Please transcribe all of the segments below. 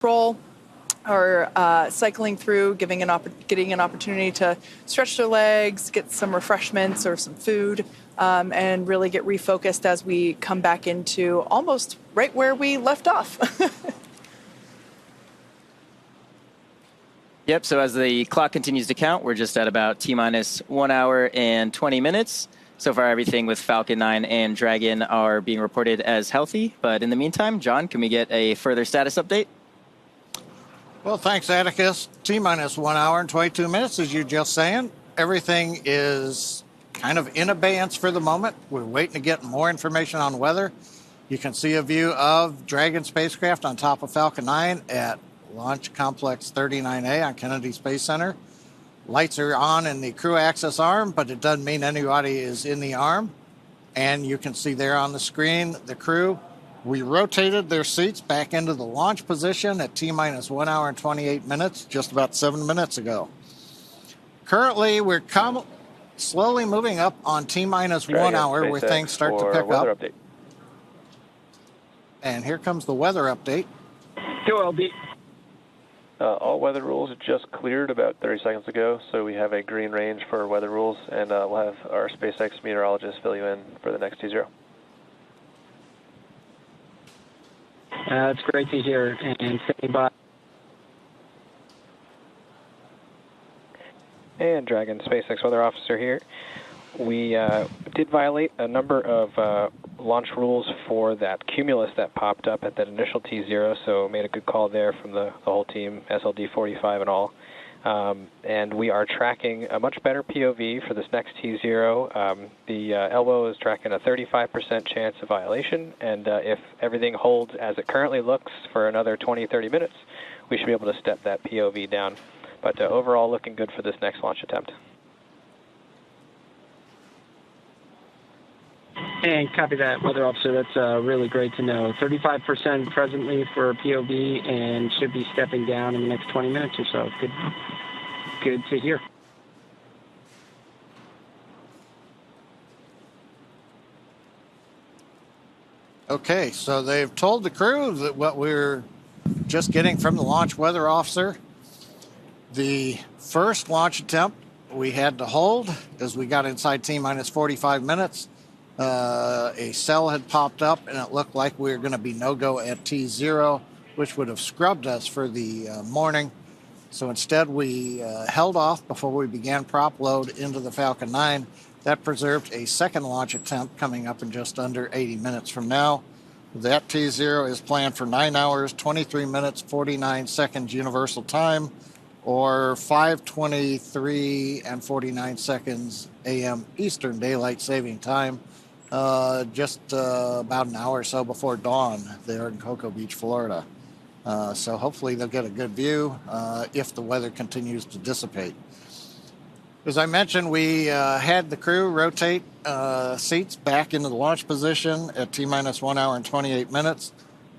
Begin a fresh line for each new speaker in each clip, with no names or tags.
roll are cycling through, getting an opportunity to stretch their legs, get some refreshments or some food, and really get refocused as we come back into almost right where we left off.
Yep, so as the clock continues to count, we're just at about T-minus 1 hour and 20 minutes. So far, everything with Falcon 9 and Dragon are being reported as healthy. But in the meantime, John, can we get a further status update?
Well, thanks, Atticus. T-minus 1 hour and 22 minutes, as you're just saying. Everything is kind of in abeyance for the moment. We're waiting to get more information on weather. You can see a view of Dragon spacecraft on top of Falcon 9 at Launch Complex 39A on Kennedy Space Center. Lights are on in the crew access arm, but it doesn't mean anybody is in the arm. And you can see there on the screen the crew. We rotated their seats back into the launch position at T-minus 1 hour and 28 minutes, just about 7 minutes ago. Currently, we're slowly moving up on T-minus 1 hour where things start to pick up.
Update.
And here comes the weather update.
QLB.
All weather rules just cleared about 30 seconds ago, so we have a green range for weather rules, and we'll have our SpaceX meteorologist fill you in for the next T0.
It's great to hear, and standing by.
And Dragon SpaceX Weather Officer here. We did violate a number of launch rules for that cumulus that popped up at that initial T0, so made a good call there from the whole team, SLD 45 and all. And we are tracking a much better POV for this next T0. The ELBO is tracking a 35% chance of violation, and if everything holds as it currently looks for another 20-30 minutes, we should be able to step that POV down. But overall, looking good for this next launch attempt.
And copy that, Weather Officer. That's really great to know. 35% presently for POV and should be stepping down in the next 20 minutes or so. Good to hear.
Okay, so they've told the crew that what we're just getting from the launch weather officer. The first launch attempt we had to hold as we got inside T-minus 45 minutes. A cell had popped up, and it looked like we were going to be no-go at T0, which would have scrubbed us for the morning. So instead, we held off before we began prop load into the Falcon 9. That preserved a second launch attempt coming up in just under 80 minutes from now. That T0 is planned for 9 hours, 23 minutes, 49 seconds universal time, or 5:23 and 49 seconds a.m. Eastern Daylight Saving Time. Just about an hour or so before dawn there in Cocoa Beach, Florida. So hopefully they'll get a good view if the weather continues to dissipate. As I mentioned, we had the crew rotate seats back into the launch position at T-minus 1 hour and 28 minutes.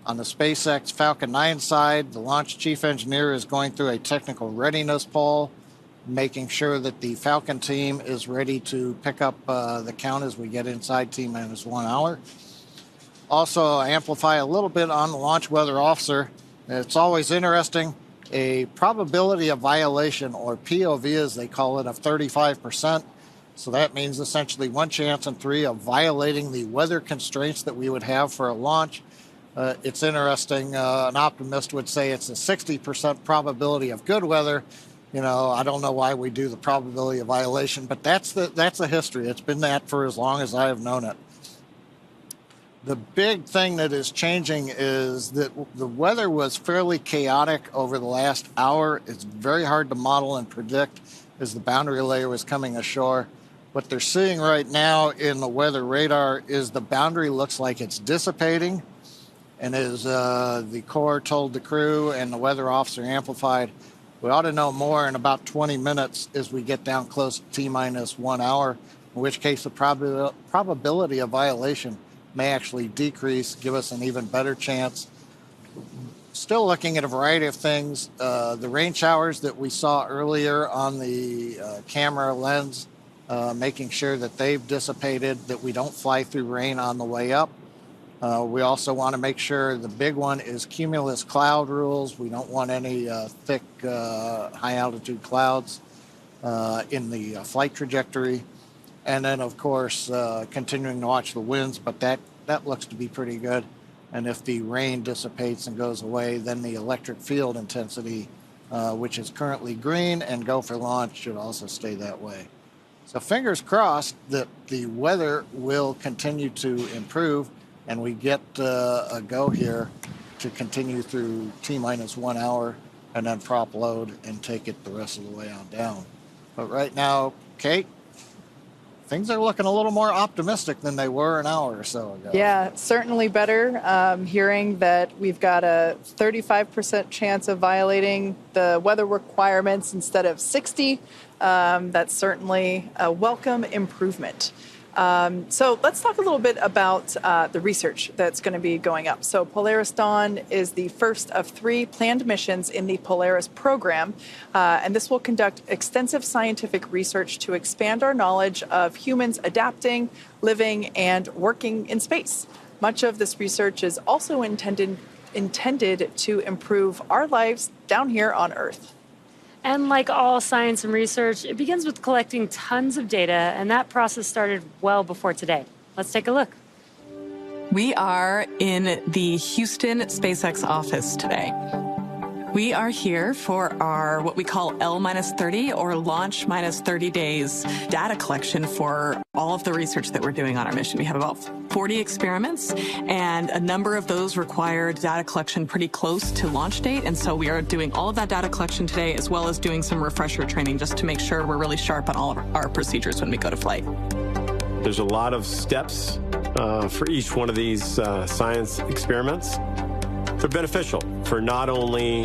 On the SpaceX Falcon 9 side, the launch chief engineer is going through a technical readiness poll, making sure that the Falcon team is ready to pick up the count as we get inside T-minus 1 hour. Also, amplify a little bit on the launch weather officer. It's always interesting. A probability of violation, or POV as they call it, of 35%. So that means essentially 1 chance in 3 of violating the weather constraints that we would have for a launch. It's interesting. An optimist would say it's a 60% probability of good weather. You know, I don't know why we do the probability of violation, but that's the history. It's been that for as long as I have known it. The big thing that is changing is that the weather was fairly chaotic over the last hour. It's very hard to model and predict as the boundary layer was coming ashore. What they're seeing right now in the weather radar is the boundary looks like it's dissipating. And as the Corps told the crew and the weather officer amplified, we ought to know more in about 20 minutes as we get down close to T-minus 1 hour, in which case the probability of violation may actually decrease, give us an even better chance. Still looking at a variety of things. The rain showers that we saw earlier on the camera lens, making sure that they've dissipated, that we don't fly through rain on the way up. We also want to make sure the big one is cumulus cloud rules. We don't want any thick, high-altitude clouds in the flight trajectory. And then, of course, continuing to watch the winds, but that looks to be pretty good. And if the rain dissipates and goes away, then the electric field intensity, which is currently green and go for launch, should also stay that way. So fingers crossed that the weather will continue to improve and we get a go here to continue through T-minus 1 hour and then prop load and take it the rest of the way on down. But right now, Kate, things are looking a little more optimistic than they were an hour or so ago.
Yeah, certainly better. Hearing that we've got a 35% chance of violating the weather requirements instead of 60, that's certainly a welcome improvement. So let's talk a little bit about the research that's going to be going up. So Polaris Dawn is the first of 3 planned missions in the Polaris program, and this will conduct extensive scientific research to expand our knowledge of humans adapting, living, and working in space. Much of this research is also intended to improve our lives down here on Earth.
And like all science and research, it begins with collecting tons of data, and that process started well before today. Let's take a look.
We are in the Houston SpaceX office today. We are here for our what we call L-30 or launch minus 30 days data collection for all of the research that we're doing on our mission. We have about 40 experiments, and a number of those require data collection pretty close to launch date. And so we are doing all of that data collection today, as well as doing some refresher training just to make sure we're really sharp on all of our procedures when we go to flight.
There's a lot of steps for each one of these science experiments. They're beneficial for not only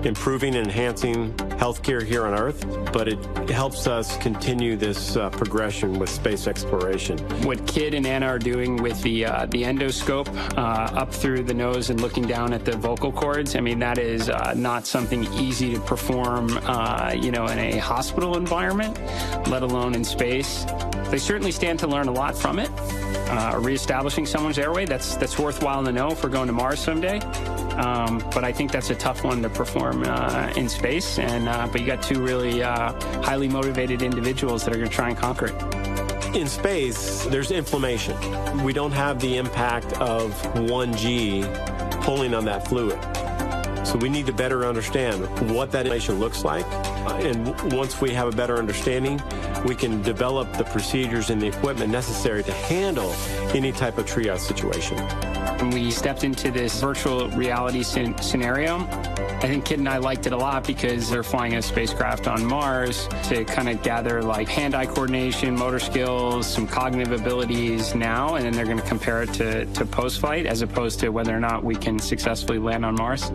improving and enhancing healthcare here on Earth, but it helps us continue this progression with space exploration.
What Kid and Anna are doing with the endoscope up through the nose and looking down at the vocal cords, I mean, that is not something easy to perform, in a hospital environment, let alone in space. They certainly stand to learn a lot from it. Reestablishing someone's airway, that's worthwhile to know if we're going to Mars someday. But I think that's a tough one to perform in space. But you got 2 really highly motivated individuals that are going to try and conquer it.
In space, there's inflammation. We don't have the impact of 1G pulling on that fluid. So we need to better understand what that inflammation looks like. And once we have a better understanding, we can develop the procedures and the equipment necessary to handle any type of triage situation.
When we stepped into this virtual reality scenario, I think Kid and I liked it a lot because they're flying a spacecraft on Mars to kind of gather like hand-eye coordination, motor skills, some cognitive abilities now, and then they're going to compare it to post-flight as opposed to whether or not we can successfully land on Mars.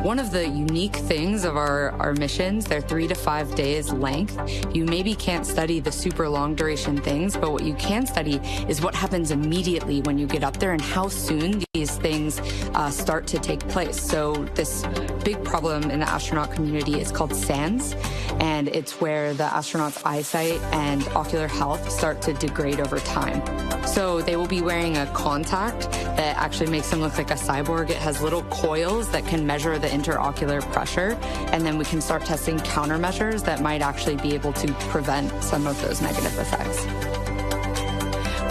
One of the unique things of our missions, they're 3 to 5 days length. You maybe can't study the super long duration things, but what you can study is what happens immediately when you get up there and how soon these things start to take place. So this big problem in the astronaut community is called SANS, and it's where the astronaut's eyesight and ocular health start to degrade over time. So they will be wearing a contact that actually makes them look like a cyborg. It has little coils that can measure the interocular pressure, and then we can start testing countermeasures that might actually be able to prevent some of those negative effects.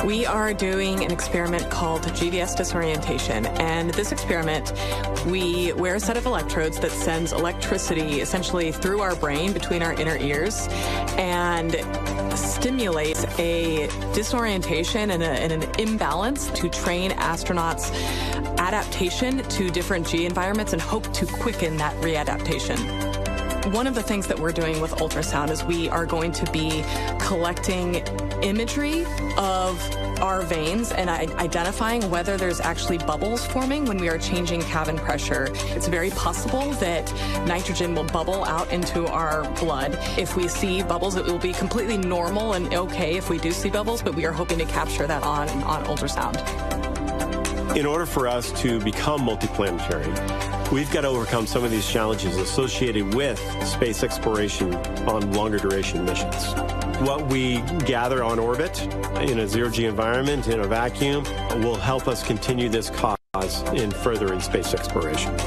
We are doing an experiment called GVS disorientation, and this experiment, we wear a set of electrodes that sends electricity essentially through our brain between our inner ears and stimulates a disorientation and an imbalance to train astronauts' adaptation to different G environments and hope to quicken that readaptation. One of the things that we're doing with ultrasound is we are going to be collecting imagery of our veins and identifying whether there's actually bubbles forming when we are changing cabin pressure. It's very possible that nitrogen will bubble out into our blood. If we see bubbles, it will be completely normal and okay if we do see bubbles, but we are hoping to capture that on ultrasound.
In order for us to become multiplanetary, We've got to overcome some of these challenges associated with space exploration on longer duration missions. What we gather on orbit in a zero-G environment, in a vacuum, will help us continue this cause in further in space exploration.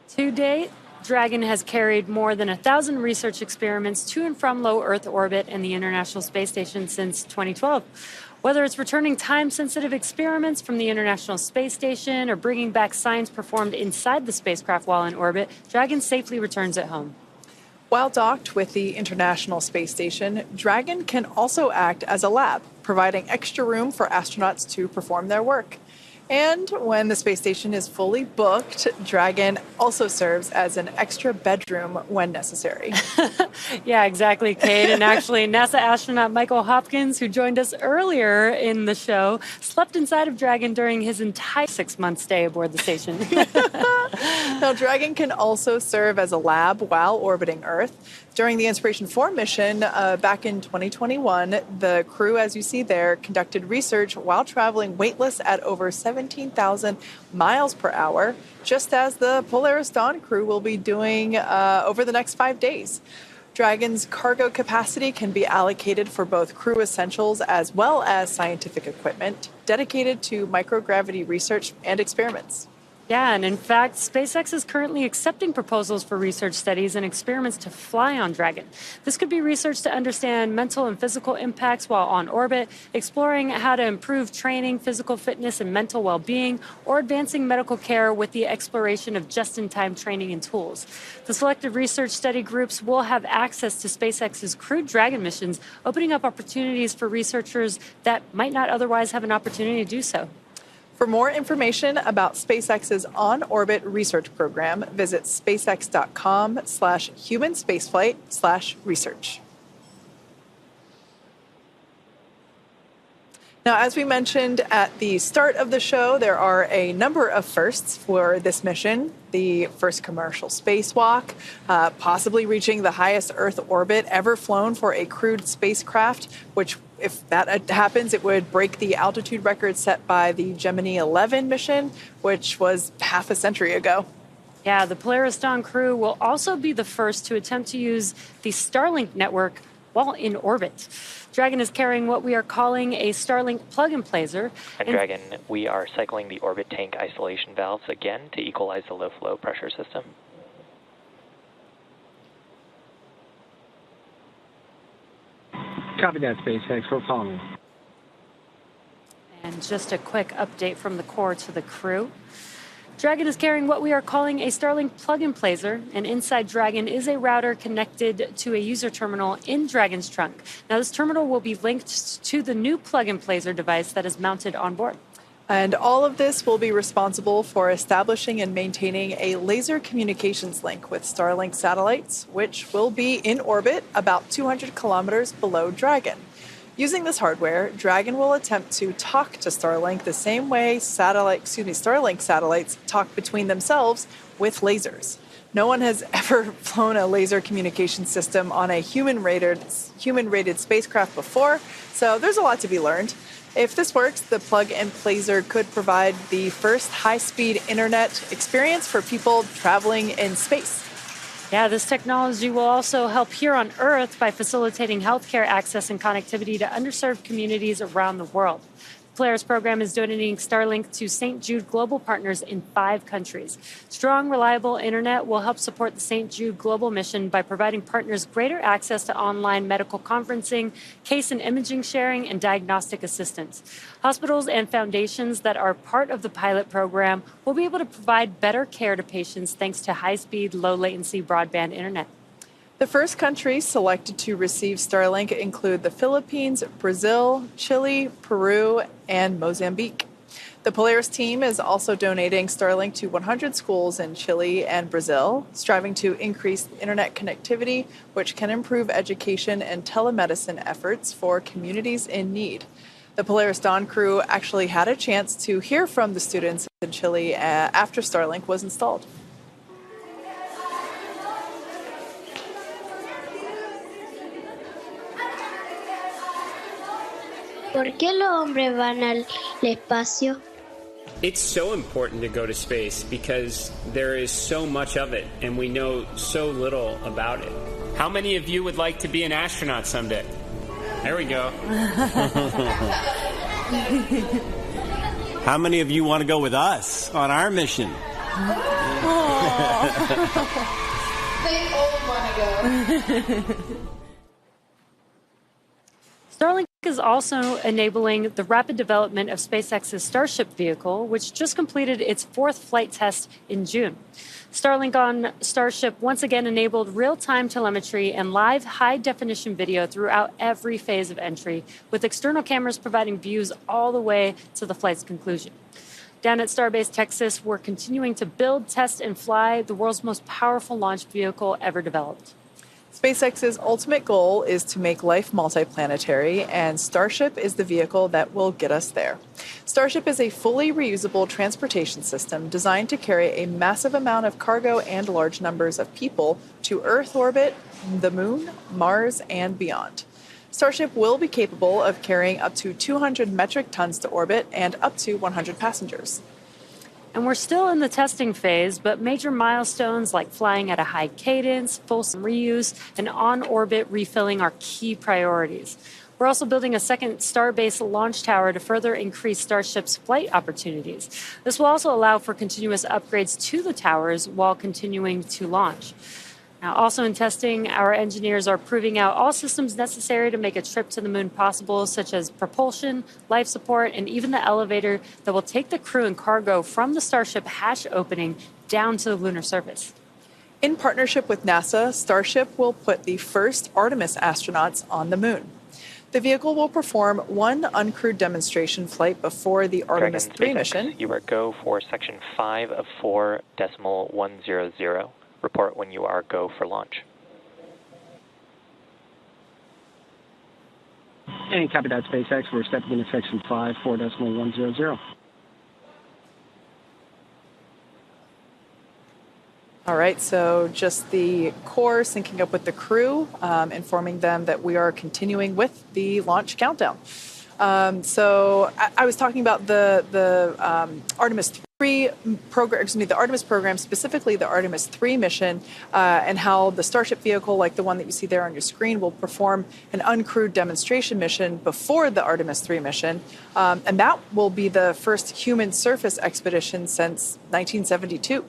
To date, Dragon has carried more than 1,000 research experiments to and from low Earth orbit and the International Space Station since 2012. Whether it's returning time-sensitive experiments from the International Space Station or bringing back science performed inside the spacecraft while in orbit, Dragon safely returns at home.
While docked with the International Space Station, Dragon can also act as a lab, providing extra room for astronauts to perform their work. And when the space station is fully booked, Dragon also serves as an extra bedroom when necessary.
Yeah, exactly, Kate. And actually, NASA astronaut Michael Hopkins, who joined us earlier in the show, slept inside of Dragon during his entire 6-month stay aboard the station.
Now, Dragon can also serve as a lab while orbiting Earth. During the Inspiration 4 mission back in 2021, the crew, as you see there, conducted research while traveling weightless at over 17,000 miles per hour, just as the Polaris Dawn crew will be doing over the next 5 days. Dragon's cargo capacity can be allocated for both crew essentials as well as scientific equipment dedicated to microgravity research and experiments.
Yeah, and in fact, SpaceX is currently accepting proposals for research studies and experiments to fly on Dragon. This could be research to understand mental and physical impacts while on orbit, exploring how to improve training, physical fitness, and mental well-being, or advancing medical care with the exploration of just-in-time training and tools. The selected research study groups will have access to SpaceX's crewed Dragon missions, opening up opportunities for researchers that might not otherwise have an opportunity to do so.
For more information about SpaceX's on-orbit research program, visit spacex.com/human-spaceflight/research. Now, as we mentioned at the start of the show, there are a number of firsts for this mission. The first commercial spacewalk, possibly reaching the highest Earth orbit ever flown for a crewed spacecraft, which, if that happens, it would break the altitude record set by the Gemini 11 mission, which was half a century ago.
Yeah, the Polaris Dawn crew will also be the first to attempt to use the Starlink network while in orbit. Dragon is carrying what we are calling a Starlink plug-and-placer.
And Dragon, we are cycling the orbit tank isolation valves again to equalize the low-flow pressure system.
Copy that, SpaceX. We're following.
And just a quick update from the core to the crew. Dragon is carrying what we are calling a Starlink plug-and-placer, and inside Dragon is a router connected to a user terminal in Dragon's trunk. Now, this terminal will be linked to the new plug-and-placer device that is mounted on board.
And all of this will be responsible for establishing and maintaining a laser communications link with Starlink satellites, which will be in orbit about 200 kilometers below Dragon. Using this hardware, Dragon will attempt to talk to Starlink the same way Starlink satellites talk between themselves with lasers. No one has ever flown a laser communication system on a human-rated spacecraft before, so there's a lot to be learned. If this works, the plug-and-placer could provide the first high-speed internet experience for people traveling in space.
Yeah, this technology will also help here on Earth by facilitating healthcare access and connectivity to underserved communities around the world. The Polaris program is donating Starlink to St. Jude Global partners in 5 countries. Strong, reliable internet will help support the St. Jude Global mission by providing partners greater access to online medical conferencing, case and imaging sharing, and diagnostic assistance. Hospitals and foundations that are part of the pilot program will be able to provide better care to patients thanks to high-speed, low-latency broadband internet.
The first countries selected to receive Starlink include the Philippines, Brazil, Chile, Peru, and Mozambique. The Polaris team is also donating Starlink to 100 schools in Chile and Brazil, striving to increase internet connectivity, which can improve education and telemedicine efforts for communities in need. The Polaris Dawn crew actually had a chance to hear from the students in Chile after Starlink was installed.
¿Por qué los hombres van al espacio?
It's so important to go to space because there is so much of it and we know so little about it. How many of you would like to be an astronaut someday? There we go.
How many of you want to go with us on our mission?
They all want to go.
Starlink is also enabling the rapid development of SpaceX's Starship vehicle, which just completed its 4th flight test in June. Starlink on Starship once again enabled real-time telemetry and live high-definition video throughout every phase of entry, with external cameras providing views all the way to the flight's conclusion. Down at Starbase, Texas, we're continuing to build, test, and fly the world's most powerful launch vehicle ever developed.
SpaceX's ultimate goal is to make life multiplanetary, and Starship is the vehicle that will get us there. Starship is a fully reusable transportation system designed to carry a massive amount of cargo and large numbers of people to Earth orbit, the Moon, Mars, and beyond. Starship will be capable of carrying up to 200 metric tons to orbit and up to 100 passengers.
And we're still in the testing phase, but major milestones like flying at a high cadence, full reuse, and on-orbit refilling are key priorities. We're also building a second Starbase launch tower to further increase Starship's flight opportunities. This will also allow for continuous upgrades to the towers while continuing to launch. Now, also in testing, our engineers are proving out all systems necessary to make a trip to the moon possible, such as propulsion, life support, and even the elevator that will take the crew and cargo from the Starship hatch opening down to the lunar surface.
In partnership with NASA, Starship will put the first Artemis astronauts on the moon. The vehicle will perform one uncrewed demonstration flight before the Artemis 3 mission.
You are go for section 5 of 4.100. Report when you are go for launch.
And copy that, SpaceX. We're stepping into section 5, 4.100.
All right, so just the core syncing up with the crew, informing them that we are continuing with the launch countdown. So I was talking about the Artemis 3 program, the Artemis program, specifically the Artemis 3 mission, and how the Starship vehicle, like the one that you see there on your screen, will perform an uncrewed demonstration mission before the Artemis 3 mission. And that will be the first human surface expedition since 1972.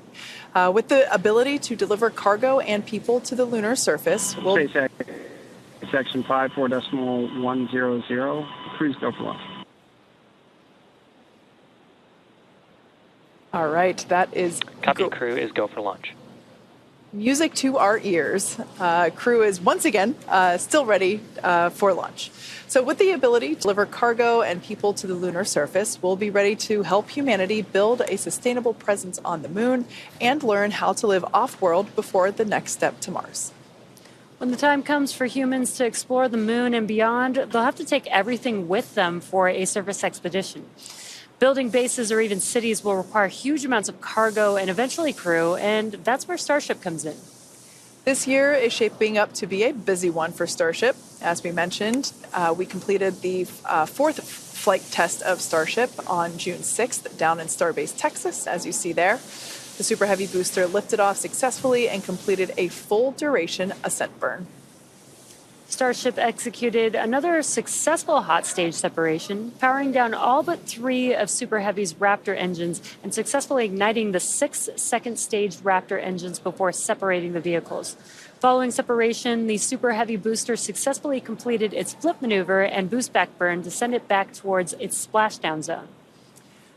With the ability to deliver cargo and people to the lunar surface.
SpaceX, section 5, 4.100. Crews go for launch.
All right, that is...
Copy, crew is go for launch.
Music to our ears. Crew is once again still ready for launch. So with the ability to deliver cargo and people to the lunar surface, we'll be ready to help humanity build a sustainable presence on the moon and learn how to live off-world before the next step to Mars.
When the time comes for humans to explore the moon and beyond, they'll have to take everything with them for a surface expedition. Building bases or even cities will require huge amounts of cargo and eventually crew, and that's where Starship comes in.
This year is shaping up to be a busy one for Starship. As we mentioned, we completed the 4th flight test of Starship on June 6th down in Starbase, Texas, as you see there. The Super Heavy booster lifted off successfully and completed a full-duration ascent burn.
Starship executed another successful hot stage separation, powering down all but 3 of Super Heavy's Raptor engines and successfully igniting the 6 second-stage Raptor engines before separating the vehicles. Following separation, the Super Heavy booster successfully completed its flip maneuver and boost back burn to send it back towards its splashdown zone.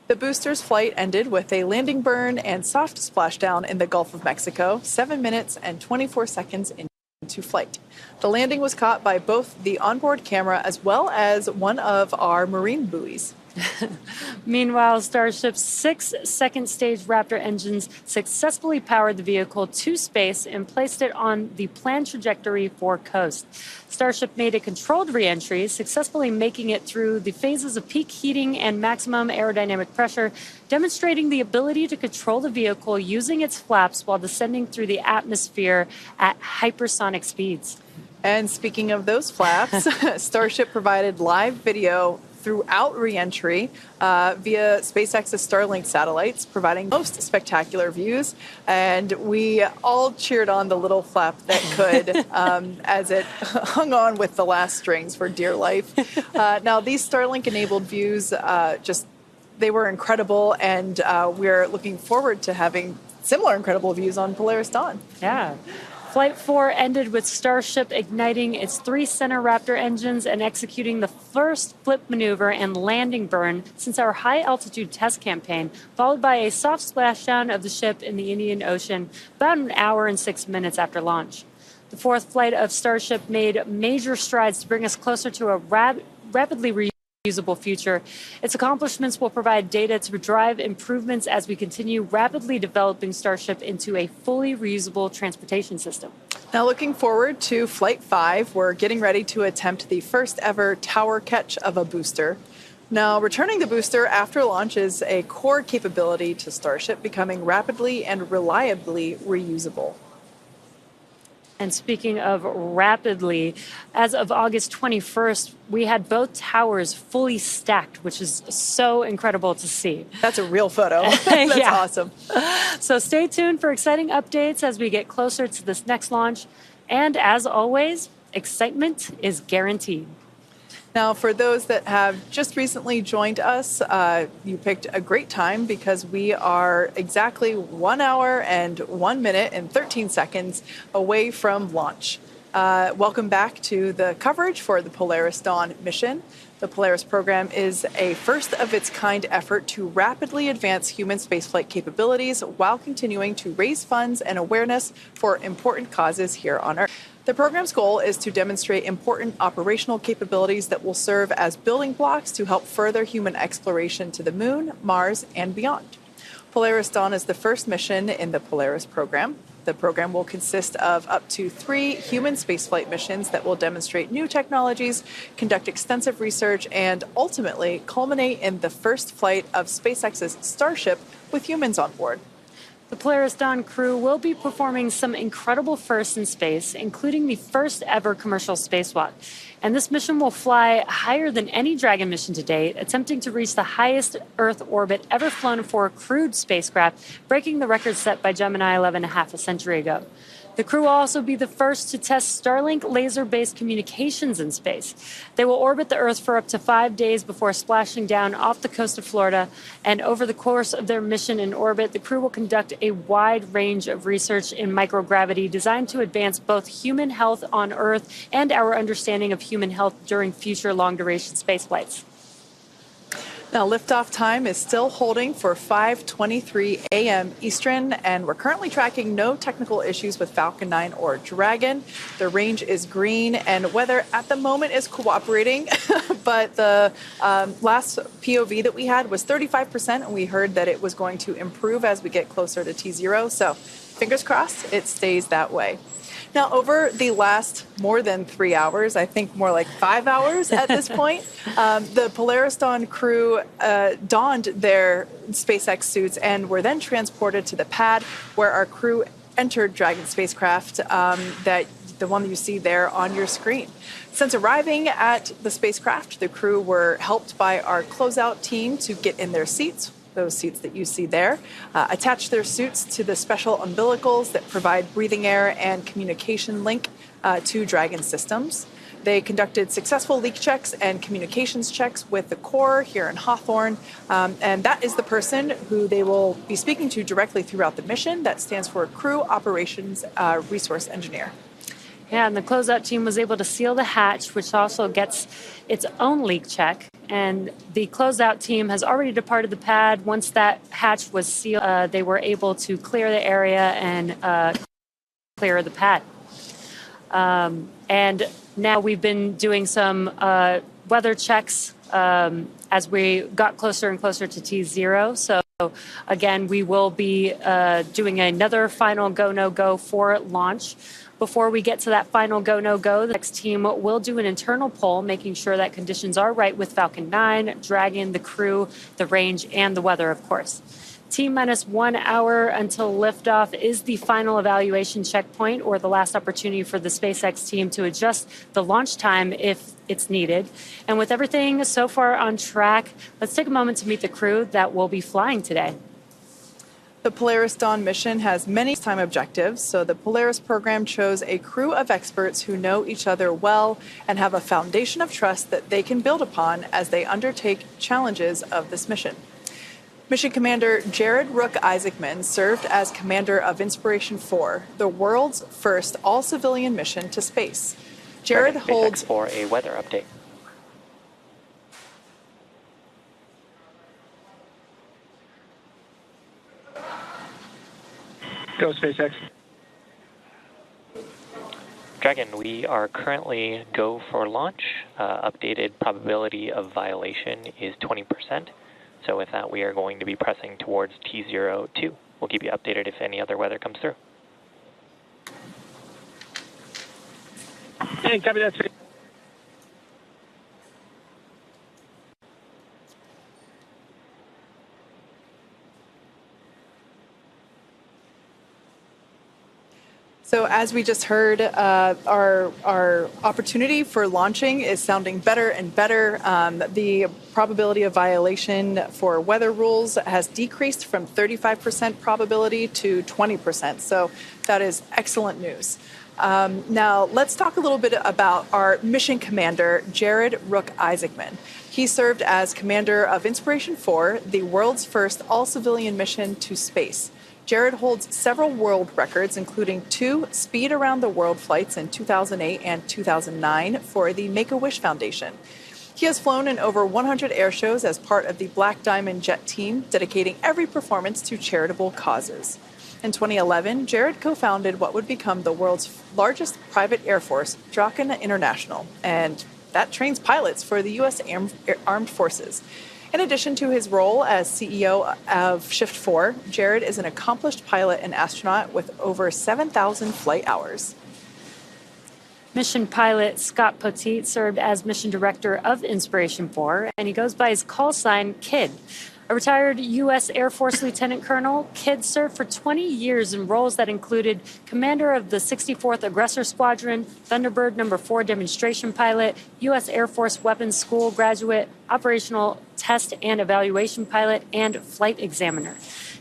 The booster's flight ended with a landing burn and soft splashdown in the Gulf of Mexico, 7 minutes and 24 seconds into flight. The landing was caught by both the onboard camera as well as one of our marine buoys.
Meanwhile, Starship's 6 second-stage Raptor engines successfully powered the vehicle to space and placed it on the planned trajectory for coast. Starship made a controlled re-entry, successfully making it through the phases of peak heating and maximum aerodynamic pressure, demonstrating the ability to control the vehicle using its flaps while descending through the atmosphere at hypersonic speeds.
And speaking of those flaps, Starship provided live video throughout reentry via SpaceX's Starlink satellites, providing most spectacular views. And we all cheered on the little flap that could as it hung on with the last strings for dear life. Now, these Starlink-enabled views they were incredible, and we're looking forward to having similar incredible views on Polaris Dawn.
Yeah. Flight 4 ended with Starship igniting its 3 center Raptor engines and executing the first flip maneuver and landing burn since our high-altitude test campaign, followed by a soft splashdown of the ship in the Indian Ocean about an hour and 6 minutes after launch. The 4th flight of Starship made major strides to bring us closer to a rapidly reusable future. Its accomplishments will provide data to drive improvements as we continue rapidly developing Starship into a fully reusable transportation system.
Now, looking forward to Flight 5, we're getting ready to attempt the first ever tower catch of a booster. Now, returning the booster after launch is a core capability to Starship, becoming rapidly and reliably reusable.
And speaking of rapidly, as of August 21st, we had both towers fully stacked, which is so incredible to see.
That's a real photo. That's awesome.
So stay tuned for exciting updates as we get closer to this next launch. And as always, excitement is guaranteed.
Now, for those that have just recently joined us, you picked a great time because we are exactly 1 hour and 1 minute and 13 seconds away from launch. Welcome back to the coverage for the Polaris Dawn mission. The Polaris program is a first-of-its-kind effort to rapidly advance human spaceflight capabilities while continuing to raise funds and awareness for important causes here on Earth. The program's goal is to demonstrate important operational capabilities that will serve as building blocks to help further human exploration to the Moon, Mars, and beyond. Polaris Dawn is the first mission in the Polaris program. The program will consist of up to 3 human spaceflight missions that will demonstrate new technologies, conduct extensive research, and ultimately culminate in the first flight of SpaceX's Starship with humans on board.
The Polaris Dawn crew will be performing some incredible firsts in space, including the first ever commercial spacewalk. And this mission will fly higher than any Dragon mission to date, attempting to reach the highest Earth orbit ever flown for a crewed spacecraft, breaking the record set by Gemini 11 half a century ago. The crew will also be the first to test Starlink laser-based communications in space. They will orbit the Earth for up to 5 days before splashing down off the coast of Florida. And over the course of their mission in orbit, the crew will conduct a wide range of research in microgravity designed to advance both human health on Earth and our understanding of human health during future long-duration spaceflights.
Now, liftoff time is still holding for 5:23 a.m. Eastern, and we're currently tracking no technical issues with Falcon 9 or Dragon. The range is green, and weather at the moment is cooperating, but the last POV that we had was 35%, and we heard that it was going to improve as we get closer to T0, so fingers crossed it stays that way. Now, over the last more than 3 hours, I think more like 5 hours at this point, the Polaris Dawn crew donned their SpaceX suits and were then transported to the pad where our crew entered Dragon spacecraft, the one that you see there on your screen. Since arriving at the spacecraft, the crew were helped by our closeout team to get in their seats, those seats that you see there, attach their suits to the special umbilicals that provide breathing air and communication link to Dragon systems. They conducted successful leak checks and communications checks with the core here in Hawthorne, and that is the person who they will be speaking to directly throughout the mission. That stands for Crew Operations Resource Engineer.
Yeah, and the closeout team was able to seal the hatch, which also gets its own leak check. And the closeout team has already departed the pad. Once that hatch was sealed, they were able to clear the area and clear the pad. And now we've been doing some weather checks as we got closer and closer to T0. So again, we will be doing another final go, no go for launch. Before we get to that final go, no go, the next team will do an internal poll, making sure that conditions are right with Falcon 9, Dragon, the crew, the range, and the weather, of course. T-minus 1 hour until liftoff is the final evaluation checkpoint, or the last opportunity for the SpaceX team to adjust the launch time if it's needed. And with everything so far on track, let's take a moment to meet the crew that will be flying today.
The Polaris Dawn mission has many time objectives, so the Polaris program chose a crew of experts who know each other well and have a foundation of trust that they can build upon as they undertake challenges of this mission. Mission Commander Jared Rook Isaacman served as commander of Inspiration 4, the world's first all-civilian mission to space. Jared holds...
for a weather update.
Go, SpaceX.
Dragon, we are currently go for launch. Updated probability of violation is 20%. So with that, we are going to be pressing towards T02. We'll keep you updated if any other weather comes through.
Hey, copy that.
So as we just heard, our opportunity for launching is sounding better and better. The probability of violation for weather rules has decreased from 35% probability to 20%. So that is excellent news. Now, let's talk a little bit about our mission commander, Jared Rook Isaacman. He served as commander of Inspiration 4, the world's first all-civilian mission to space. Jared holds several world records, including 2 speed around the world flights in 2008 and 2009 for the Make-A-Wish Foundation. He has flown in over 100 air shows as part of the Black Diamond Jet team, dedicating every performance to charitable causes. In 2011, Jared co-founded what would become the world's largest private air force, Draken International, and that trains pilots for the U.S. Armed Forces. In addition to his role as CEO of Shift 4, Jared is an accomplished pilot and astronaut with over 7,000 flight hours.
Mission pilot Scott Poteet served as mission director of Inspiration 4, and he goes by his call sign KID. A retired U.S. Air Force Lieutenant Colonel, KID served for 20 years in roles that included commander of the 64th Aggressor Squadron, Thunderbird No. 4 demonstration pilot, U.S. Air Force Weapons School graduate, operational test and evaluation pilot, and flight examiner.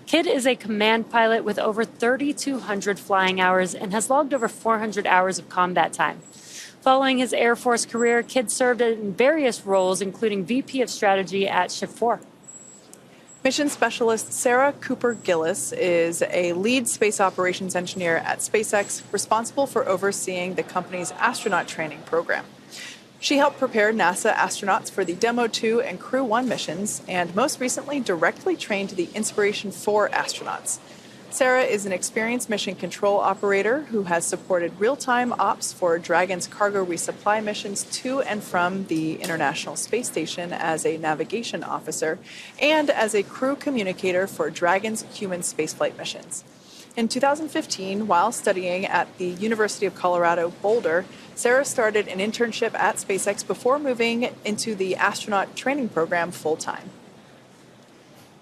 KID is a command pilot with over 3,200 flying hours and has logged over 400 hours of combat time. Following his Air Force career, KID served in various roles, including VP of Strategy at Shift 4.
Mission specialist Sarah Cooper Gillis is a lead space operations engineer at SpaceX, responsible for overseeing the company's astronaut training program. She helped prepare NASA astronauts for the Demo 2 and Crew 1 missions, and most recently directly trained the Inspiration 4 astronauts. Sarah is an experienced mission control operator who has supported real-time ops for Dragon's cargo resupply missions to and from the International Space Station as a navigation officer and as a crew communicator for Dragon's human spaceflight missions. In 2015, while studying at the University of Colorado Boulder, Sarah started an internship at SpaceX before moving into the astronaut training program full-time.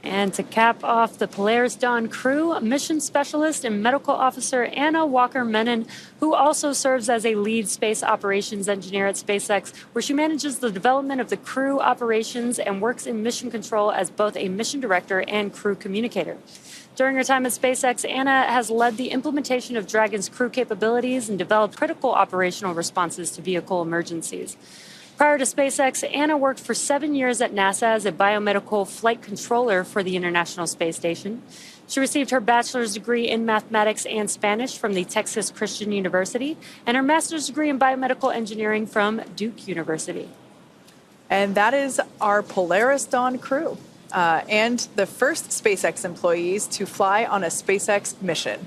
And to cap off the Polaris Dawn crew, mission specialist and medical officer Anna Walker-Menon, who also serves as a lead space operations engineer at SpaceX, where she manages the development of the crew operations and works in mission control as both a mission director and crew communicator. During her time at SpaceX, Anna has led the implementation of Dragon's crew capabilities and developed critical operational responses to vehicle emergencies. Prior to SpaceX, Anna worked for 7 years at NASA as a biomedical flight controller for the International Space Station. She received her bachelor's degree in mathematics and Spanish from the Texas Christian University and her master's degree in biomedical engineering from Duke University.
And that is our Polaris Dawn crew and the first SpaceX employees to fly on a SpaceX mission.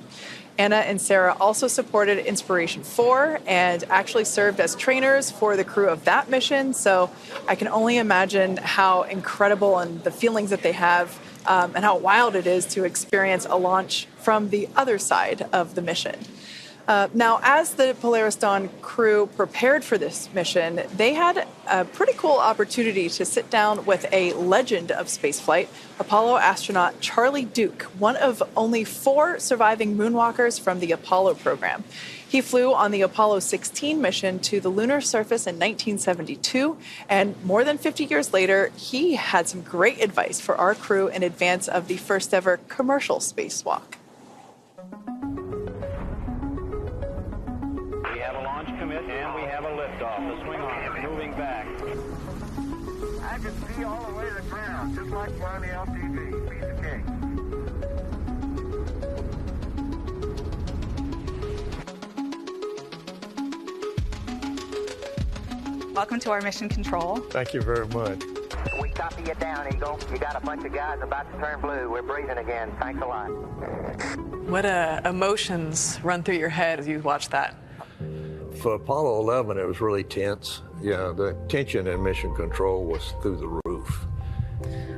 Anna and Sarah also supported Inspiration 4 and actually served as trainers for the crew of that mission. So I can only imagine how incredible and the feelings that they have and how wild it is to experience a launch from the other side of the mission. Now, as the Polaris Dawn crew prepared for this mission, they had a pretty cool opportunity to sit down with a legend of spaceflight, Apollo astronaut Charlie Duke, one of only 4 surviving moonwalkers from the Apollo program. He flew on the Apollo 16 mission to the lunar surface in 1972, and more than 50 years later, he had some great advice for our crew in advance of the first ever commercial spacewalk.
We have a launch commit and we have a liftoff. The swing arm moving back. I can see all the way to the ground, just like we're on the LTV. Piece of cake.
Welcome to our mission control.
Thank you very much.
We copy you down, Eagle. You got a bunch of guys about to turn blue. We're breathing again. Thanks a lot.
What emotions run through your head as you watch that?
For Apollo 11, it was really tense. Yeah, the tension in mission control was through the roof.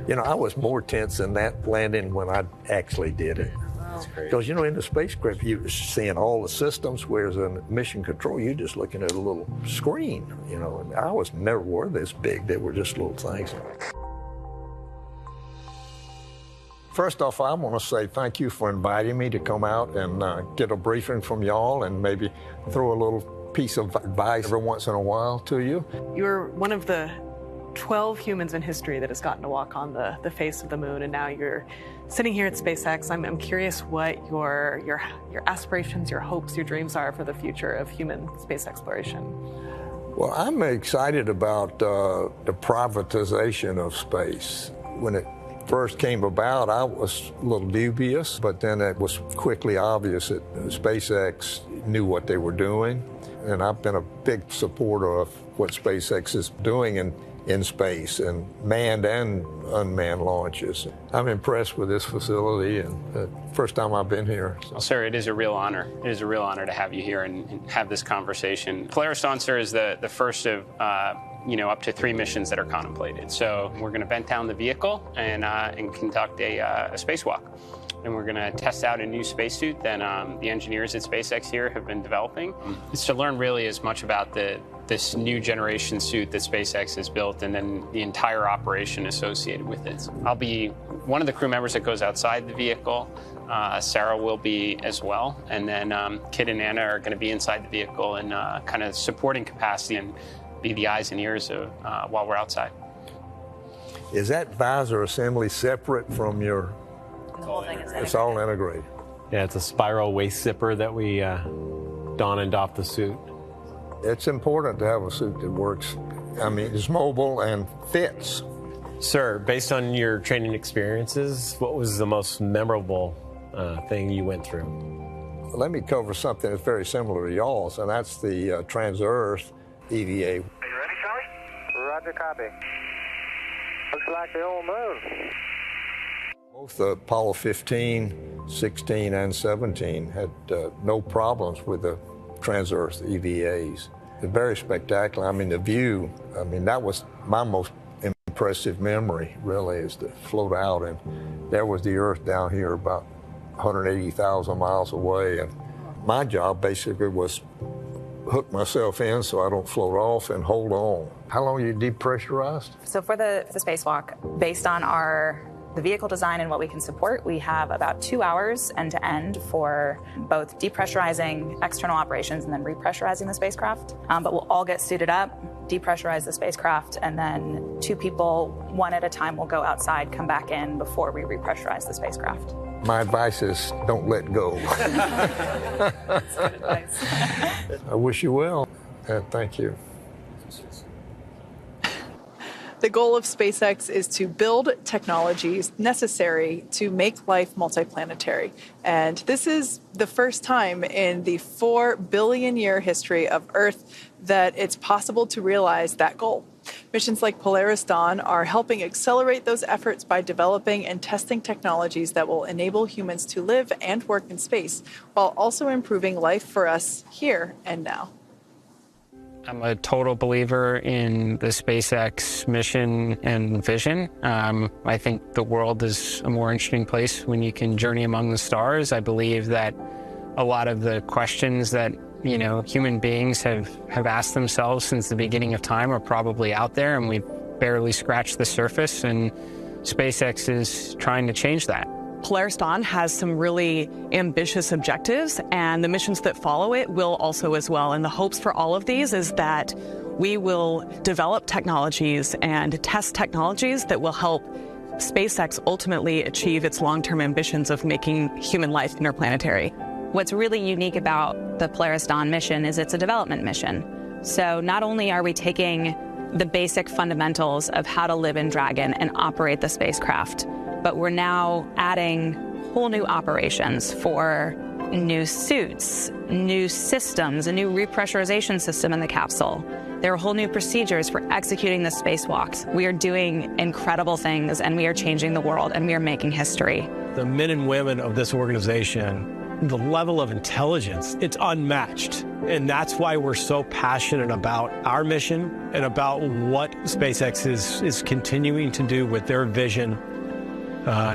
You know, I was more tense in that landing when I actually did it. Because, you know, in the spacecraft, you're seeing all the systems, whereas in mission control, you're just looking at a little screen, you know. And I was never were this big. They were just little things. First off, I want to say thank you for inviting me to come out and get a briefing from y'all and maybe throw a little piece of advice every once in a while to you.
You're one of the 12 humans in history that has gotten to walk on the face of the moon, and now you're sitting here at SpaceX. I'm curious what your aspirations, your hopes, your dreams are for the future of human space exploration.
Well, I'm excited about the privatization of space. When it first came about, I was a little dubious, but then it was quickly obvious that SpaceX knew what they were doing, and I've been a big supporter of what SpaceX is doing in space and manned and unmanned launches. I'm impressed with this facility, and first time I've been here. So.
Well, sir, it is a real honor. It is a real honor to have you here and have this conversation. Polaris Dawn, sir, is the first of up to 3 missions that are contemplated. So we're going to vent down the vehicle and conduct a spacewalk. And we're going to test out a new spacesuit that the engineers at SpaceX here have been developing. It's to learn really as much about this new generation suit that SpaceX has built and then the entire operation associated with it. I'll be one of the crew members that goes outside the vehicle. Sarah will be as well. And then Kit and Anna are going to be inside the vehicle in kind of supporting capacity and be the eyes and ears of, while we're outside.
Is that visor assembly separate from your...
The whole thing is
It's all integrated.
Yeah, it's a spiral waist zipper that we don and doff the suit.
It's important to have a suit that works. I mean, it's mobile and fits.
Sir, based on your training experiences, what was the most memorable thing you went through?
Let me cover something that's very similar to y'all's, and that's the Trans-Earth EVA.
Are you ready, Charlie? Roger, copy. Looks like the old moon.
Both the Apollo 15, 16, and 17 had no problems with the Trans-Earth EVAs. They're very spectacular. I mean, the view, that was my most impressive memory, really, is to float out, and there was the Earth down here about 180,000 miles away. And my job basically was hook myself in so I don't float off and hold on. How long are you depressurized?
So for the spacewalk, based on the vehicle design and what we can support, we have about 2 hours end to end for both depressurizing external operations and then repressurizing the spacecraft. But we'll all get suited up, depressurize the spacecraft, and then 2 people, one at a time, will go outside, come back in before we repressurize the spacecraft.
My advice is don't let go.
That's good advice.
I wish you well, and thank you.
The goal of SpaceX is to build technologies necessary to make life multiplanetary. And this is the first time in the 4 billion year history of Earth that it's possible to realize that goal. Missions like Polaris Dawn are helping accelerate those efforts by developing and testing technologies that will enable humans to live and work in space while also improving life for us here and now.
I'm a total believer in the SpaceX mission and vision. I think the world is a more interesting place when you can journey among the stars. I believe that a lot of the questions that, you know, human beings have asked themselves since the beginning of time are probably out there, and we've barely scratched the surface, and SpaceX is trying to change that.
Polaris Dawn has some really ambitious objectives, and the missions that follow it will also as well. And the hopes for all of these is that we will develop technologies and test technologies that will help SpaceX ultimately achieve its long-term ambitions of making human life interplanetary.
What's really unique about the Polaris Dawn mission is it's a development mission. So not only are we taking the basic fundamentals of how to live in Dragon and operate the spacecraft, but we're now adding whole new operations for new suits, new systems, a new repressurization system in the capsule. There are whole new procedures for executing the spacewalks. We are doing incredible things, and we are changing the world, and we are making history.
The men and women of this organization, the level of intelligence, it's unmatched. And that's why we're so passionate about our mission and about what SpaceX is continuing to do with their vision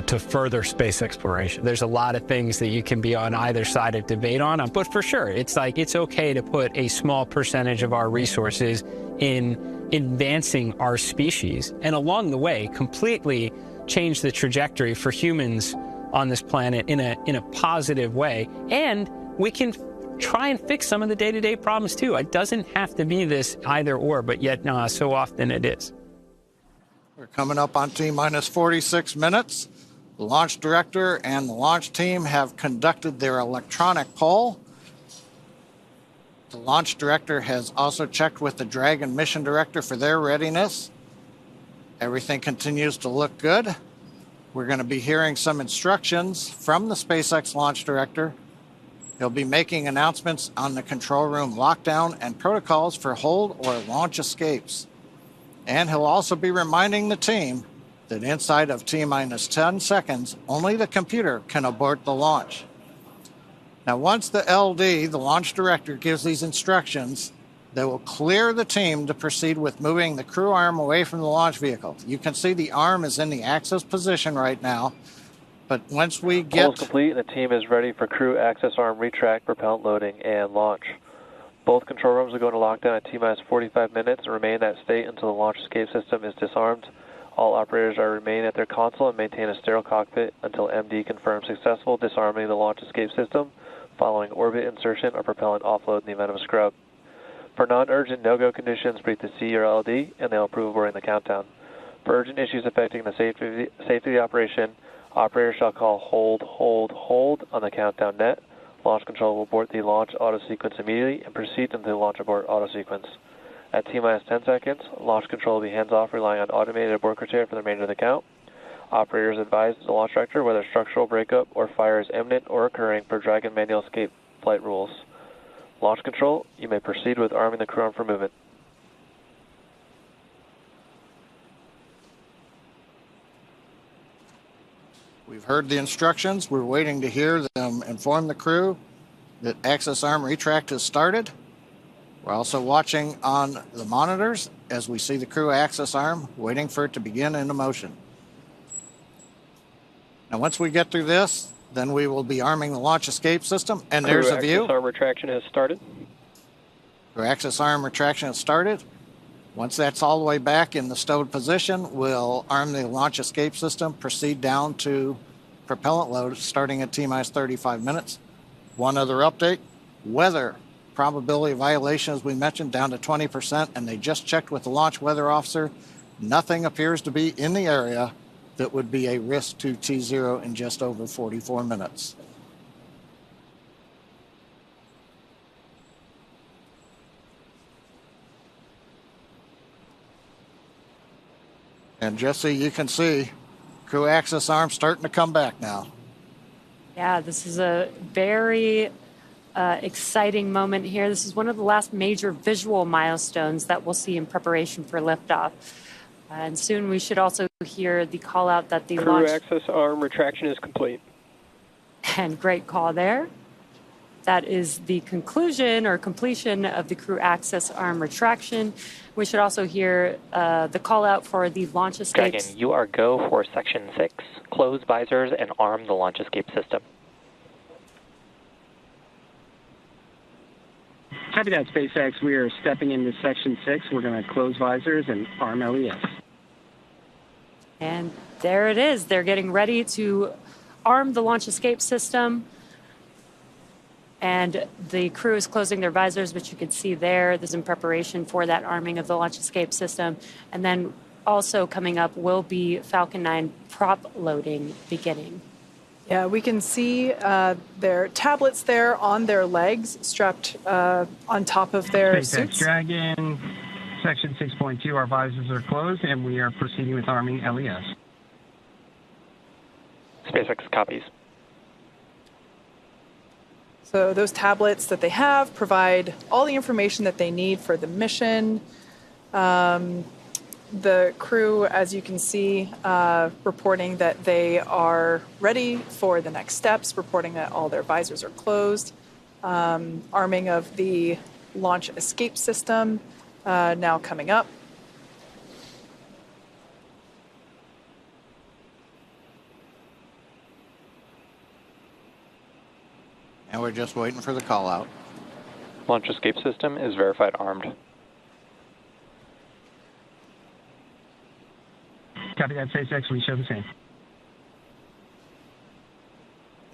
to further space exploration.
There's a lot of things that you can be on either side of debate on, but for sure, it's like it's okay to put a small percentage of our resources in advancing our species, and along the way, completely change the trajectory for humans on this planet in a positive way. And we can try and fix some of the day-to-day problems too. It doesn't have to be this either or, but yet so often it is.
We're coming up on T-minus 46 minutes. The launch director and the launch team have conducted their electronic poll. The launch director has also checked with the Dragon mission director for their readiness. Everything continues to look good. We're going to be hearing some instructions from the SpaceX launch director. He'll be making announcements on the control room lockdown and protocols for hold or launch escapes. And he'll also be reminding the team that inside of T-minus 10 seconds, only the computer can abort the launch. Now, once the LD, the launch director, gives these instructions, they will clear the team to proceed with moving the crew arm away from the launch vehicle. You can see the arm is in the access position right now, but once we get...
Poll is complete, and the team is ready for crew access arm retract, propellant loading, and launch. Both control rooms will go into lockdown at T-minus 45 minutes and remain in that state until the launch escape system is disarmed. All operators are remain at their console and maintain a sterile cockpit until MD confirms successful disarming of the launch escape system following orbit insertion or propellant offload in the event of a scrub. For non-urgent no-go conditions, brief the C or LD, and they'll approve during the countdown. For urgent issues affecting the safety of the operation, operators shall call hold on the countdown net. Launch control will abort the launch auto sequence immediately and proceed into the launch abort auto sequence. At T-minus 10 seconds, launch control will be hands-off, relying on automated abort criteria for the remainder of the count. Operators advise the launch director whether structural breakup or fire is imminent or occurring per Dragon manual escape flight rules. Launch control, you may proceed with arming the crew arm for movement.
We've heard the instructions. We're waiting to hear them inform the crew that access arm retract has started. We're also watching on the monitors as we see the crew access arm, waiting for it to begin into motion. Now, once we get through this, then we will be arming the launch escape system. And there's a view.
Access arm retraction has started.
Crew access arm retraction has started. Once that's all the way back in the stowed position, we'll arm the launch escape system, proceed down to propellant load starting at T-minus 35 minutes. One other update, weather probability of violation, as we mentioned, down to 20%, and they just checked with the launch weather officer. Nothing appears to be in the area that would be a risk to T0 in just over 44 minutes. And Jesse, you can see crew access arm starting to come back now.
Yeah, this is a very exciting moment here. This is one of the last major visual milestones that we'll see in preparation for liftoff. And soon we should also hear the call out that the
crew access arm retraction is complete.
And great call there. That is the conclusion or completion of the crew access arm retraction. We should also hear the call out for the launch escapes.
Dragon, you are go for Section 6. Close visors and arm the launch escape system.
Copy that, SpaceX. We are stepping into Section 6. We're going to close visors and arm LES.
And there it is. They're getting ready to arm the launch escape system. And the crew is closing their visors, which you can see there. This is in preparation for that arming of the launch escape system. And then also coming up will be Falcon 9 prop loading beginning.
Yeah, we can see their tablets there on their legs, strapped on top of their
SpaceX
suits.
Dragon, Section 6.2, our visors are closed, and we are proceeding with arming LES.
SpaceX copies.
So those tablets that they have provide all the information that they need for the mission. The crew, as you can see, reporting that they are ready for the next steps, reporting that all their visors are closed. Arming of the launch escape system now coming up.
And we're just waiting for the call out.
Launch escape system is verified armed.
Copy that, SpaceX. We show the same.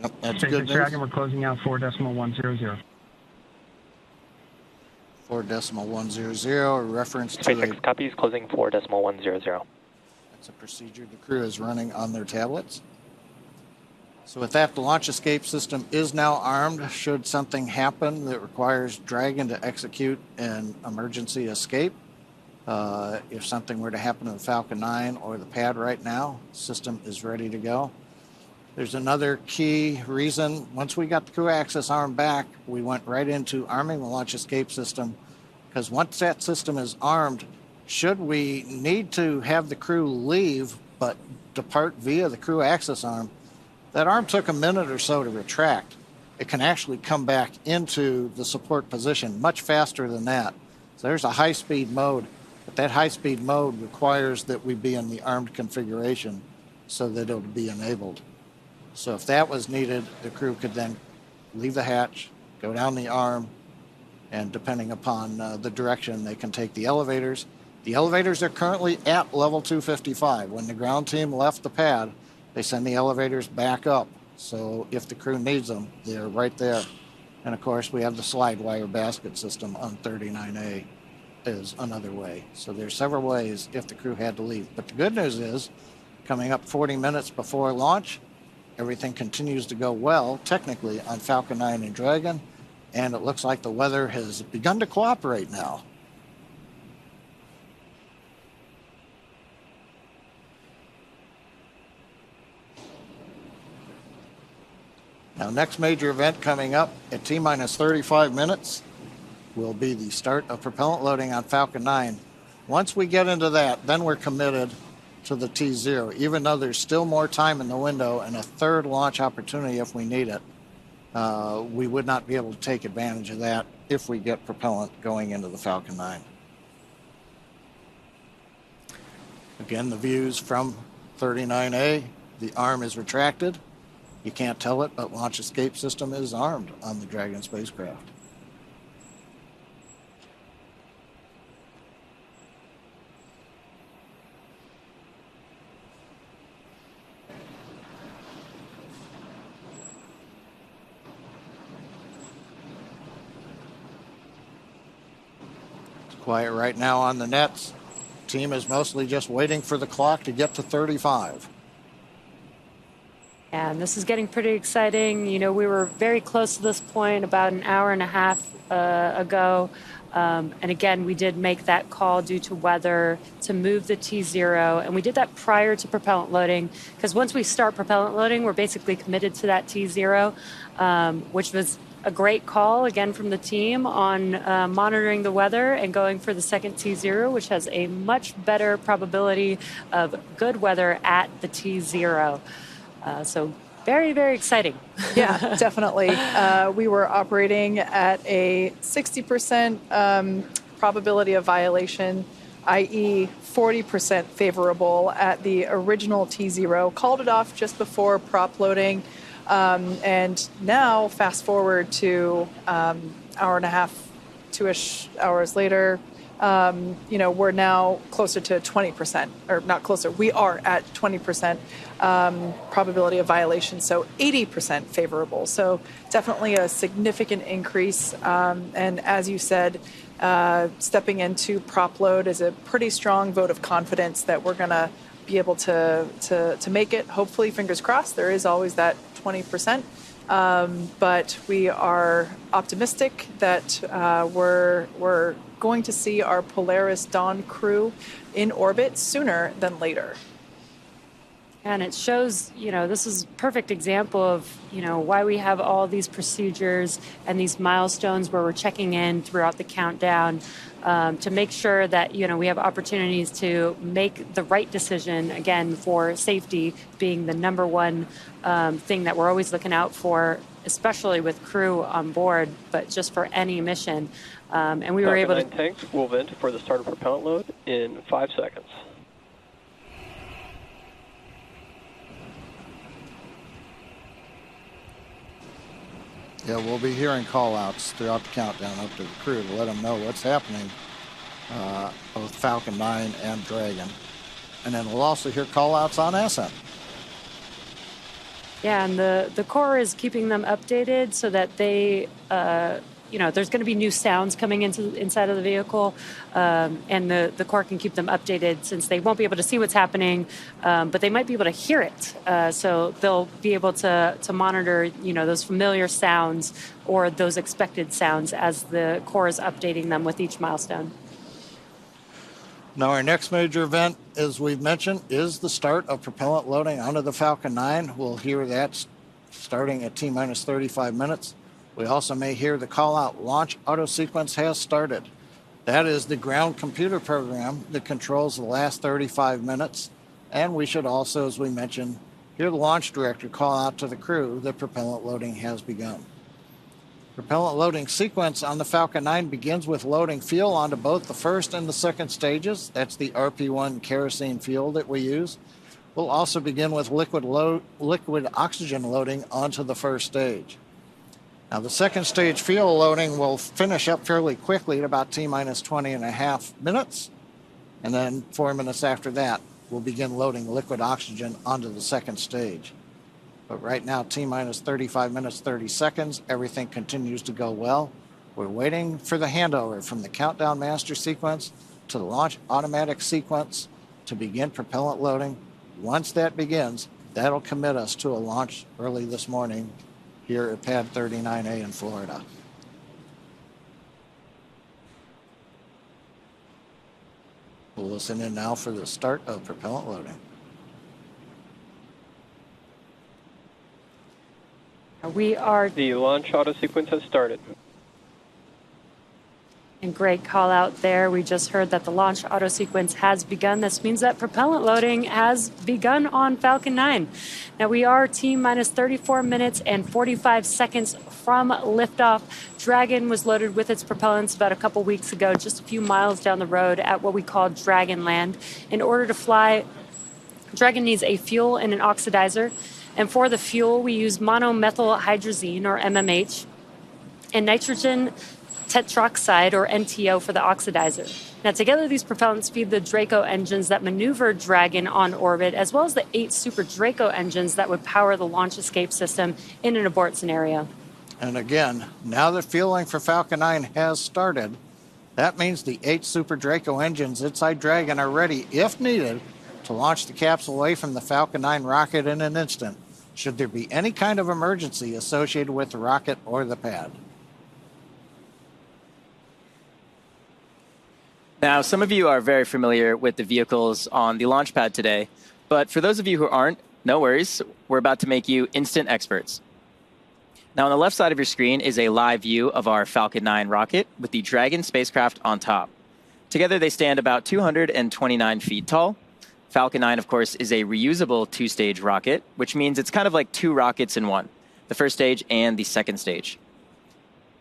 Yep, that's
SpaceX
good news.
Dragon, we're closing out 4.100.
4.100, reference to
SpaceX copies, closing 4.100.
That's a procedure the crew is running on their tablets. So with that, the launch escape system is now armed. Should something happen that requires Dragon to execute an emergency escape, if something were to happen to the Falcon 9 or the pad right now, the system is ready to go. There's another key reason. Once we got the crew access arm back, we went right into arming the launch escape system, because once that system is armed, should we need to have the crew leave but depart via the crew access arm, that arm took a minute or so to retract. It can actually come back into the support position much faster than that. So there's a high-speed mode, but that high-speed mode requires that we be in the armed configuration so that it'll be enabled. So if that was needed, the crew could then leave the hatch, go down the arm, and depending upon the direction, they can take the elevators. The elevators are currently at level 255. When the ground team left the pad, they send the elevators back up. So if the crew needs them, they're right there. And of course, we have the slide wire basket system on 39A is another way. So there's several ways if the crew had to leave. But the good news is, coming up 40 minutes before launch, everything continues to go well, technically, on Falcon 9 and Dragon, and it looks like the weather has begun to cooperate now. Now, next major event coming up at T-minus 35 minutes will be the start of propellant loading on Falcon 9. Once we get into that, then we're committed to the T0, even though there's still more time in the window and a third launch opportunity if we need it. We would not be able to take advantage of that if we get propellant going into the Falcon 9. Again, the views from 39A, the arm is retracted. You can't tell it, but launch escape system is armed on the Dragon spacecraft. It's quiet right now on the nets. Team is mostly just waiting for the clock to get to 35.
And this is getting pretty exciting. You know, we were very close to this point about an hour and a half ago. And again, we did make that call due to weather to move the T0. And we did that prior to propellant loading, because once we start propellant loading, we're basically committed to that T0, which was a great call, again, from the team on monitoring the weather and going for the second T0, which has a much better probability of good weather at the T0. So very, very exciting.
Yeah, definitely. We were operating at a 60% probability of violation, i.e. 40% favorable at the original T0. Called it off just before prop loading. And now fast forward to hour and a half 2-ish hours later, we're now closer to 20%, or not closer, we are at 20% probability of violation, so 80% favorable. So definitely a significant increase. And as you said, stepping into prop load is a pretty strong vote of confidence that we're going to be able to make it. Hopefully, fingers crossed, there is always that 20%. But we are optimistic that we're going to see our Polaris Dawn crew in orbit sooner than later.
And it shows, this is a perfect example of, why we have all these procedures and these milestones where we're checking in throughout the countdown to make sure that, we have opportunities to make the right decision, again, for safety being the number one thing that we're always looking out for, especially with crew on board, but just for any mission. And we were able to...
tanks will vent for the start of propellant load in 5 seconds.
Yeah, we'll be hearing call-outs throughout the countdown up to the crew to let them know what's happening, both Falcon 9 and Dragon. And then we'll also hear call-outs on Ascent.
Yeah, and the Corps is keeping them updated so that they, there's going to be new sounds coming inside of the vehicle, and the Corps can keep them updated since they won't be able to see what's happening, but they might be able to hear it. So they'll be able to monitor, those familiar sounds or those expected sounds as the Corps is updating them with each milestone.
Now, our next major event, as we've mentioned, is the start of propellant loading onto the Falcon 9. We'll hear that starting at T-minus 35 minutes. We also may hear the call-out launch auto sequence has started. That is the ground computer program that controls the last 35 minutes. And we should also, as we mentioned, hear the launch director call out to the crew that propellant loading has begun. Propellant loading sequence on the Falcon 9 begins with loading fuel onto both the first and the second stages. That's the RP1 kerosene fuel that we use. We'll also begin with liquid oxygen loading onto the first stage. Now, the second stage fuel loading will finish up fairly quickly at about T-minus 20 and a half minutes. And then 4 minutes after that, we'll begin loading liquid oxygen onto the second stage. But right now, T-minus 35 minutes, 30 seconds. Everything continues to go well. We're waiting for the handover from the countdown master sequence to the launch automatic sequence to begin propellant loading. Once that begins, that'll commit us to a launch early this morning here at Pad 39A in Florida. We'll listen in now for the start of propellant loading.
The launch auto sequence has started.
And great call out there. We just heard that the launch auto sequence has begun. This means that propellant loading has begun on Falcon 9. Now we are T-minus 34 minutes and 45 seconds from liftoff. Dragon was loaded with its propellants about a couple weeks ago, just a few miles down the road at what we call Dragon Land. In order to fly, Dragon needs a fuel and an oxidizer. And for the fuel, we use monomethylhydrazine, or MMH, and nitrogen tetroxide, or NTO, for the oxidizer. Now, together, these propellants feed the Draco engines that maneuver Dragon on orbit, as well as the 8 Super Draco engines that would power the launch escape system in an abort scenario.
And again, now that fueling for Falcon 9 has started, that means the 8 Super Draco engines inside Dragon are ready, if needed, to launch the capsule away from the Falcon 9 rocket in an instant, should there be any kind of emergency associated with the rocket or the pad.
Now, some of you are very familiar with the vehicles on the launch pad today, but for those of you who aren't, no worries. We're about to make you instant experts. Now, on the left side of your screen is a live view of our Falcon 9 rocket with the Dragon spacecraft on top. Together, they stand about 229 feet tall. Falcon 9, of course, is a reusable 2-stage rocket, which means it's kind of like 2 rockets in one, the first stage and the second stage.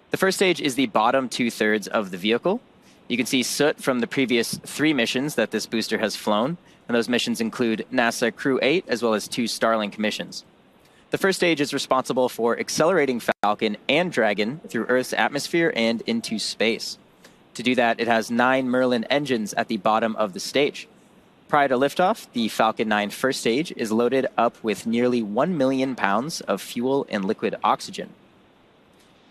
The first stage is the bottom 2/3 of the vehicle. You can see soot from the previous 3 missions that this booster has flown, and those missions include NASA Crew 8 as well as 2 Starlink missions. The first stage is responsible for accelerating Falcon and Dragon through Earth's atmosphere and into space. To do that, it has 9 Merlin engines at the bottom of the stage. Prior to liftoff, the Falcon 9 first stage is loaded up with nearly 1 million pounds of fuel and liquid oxygen.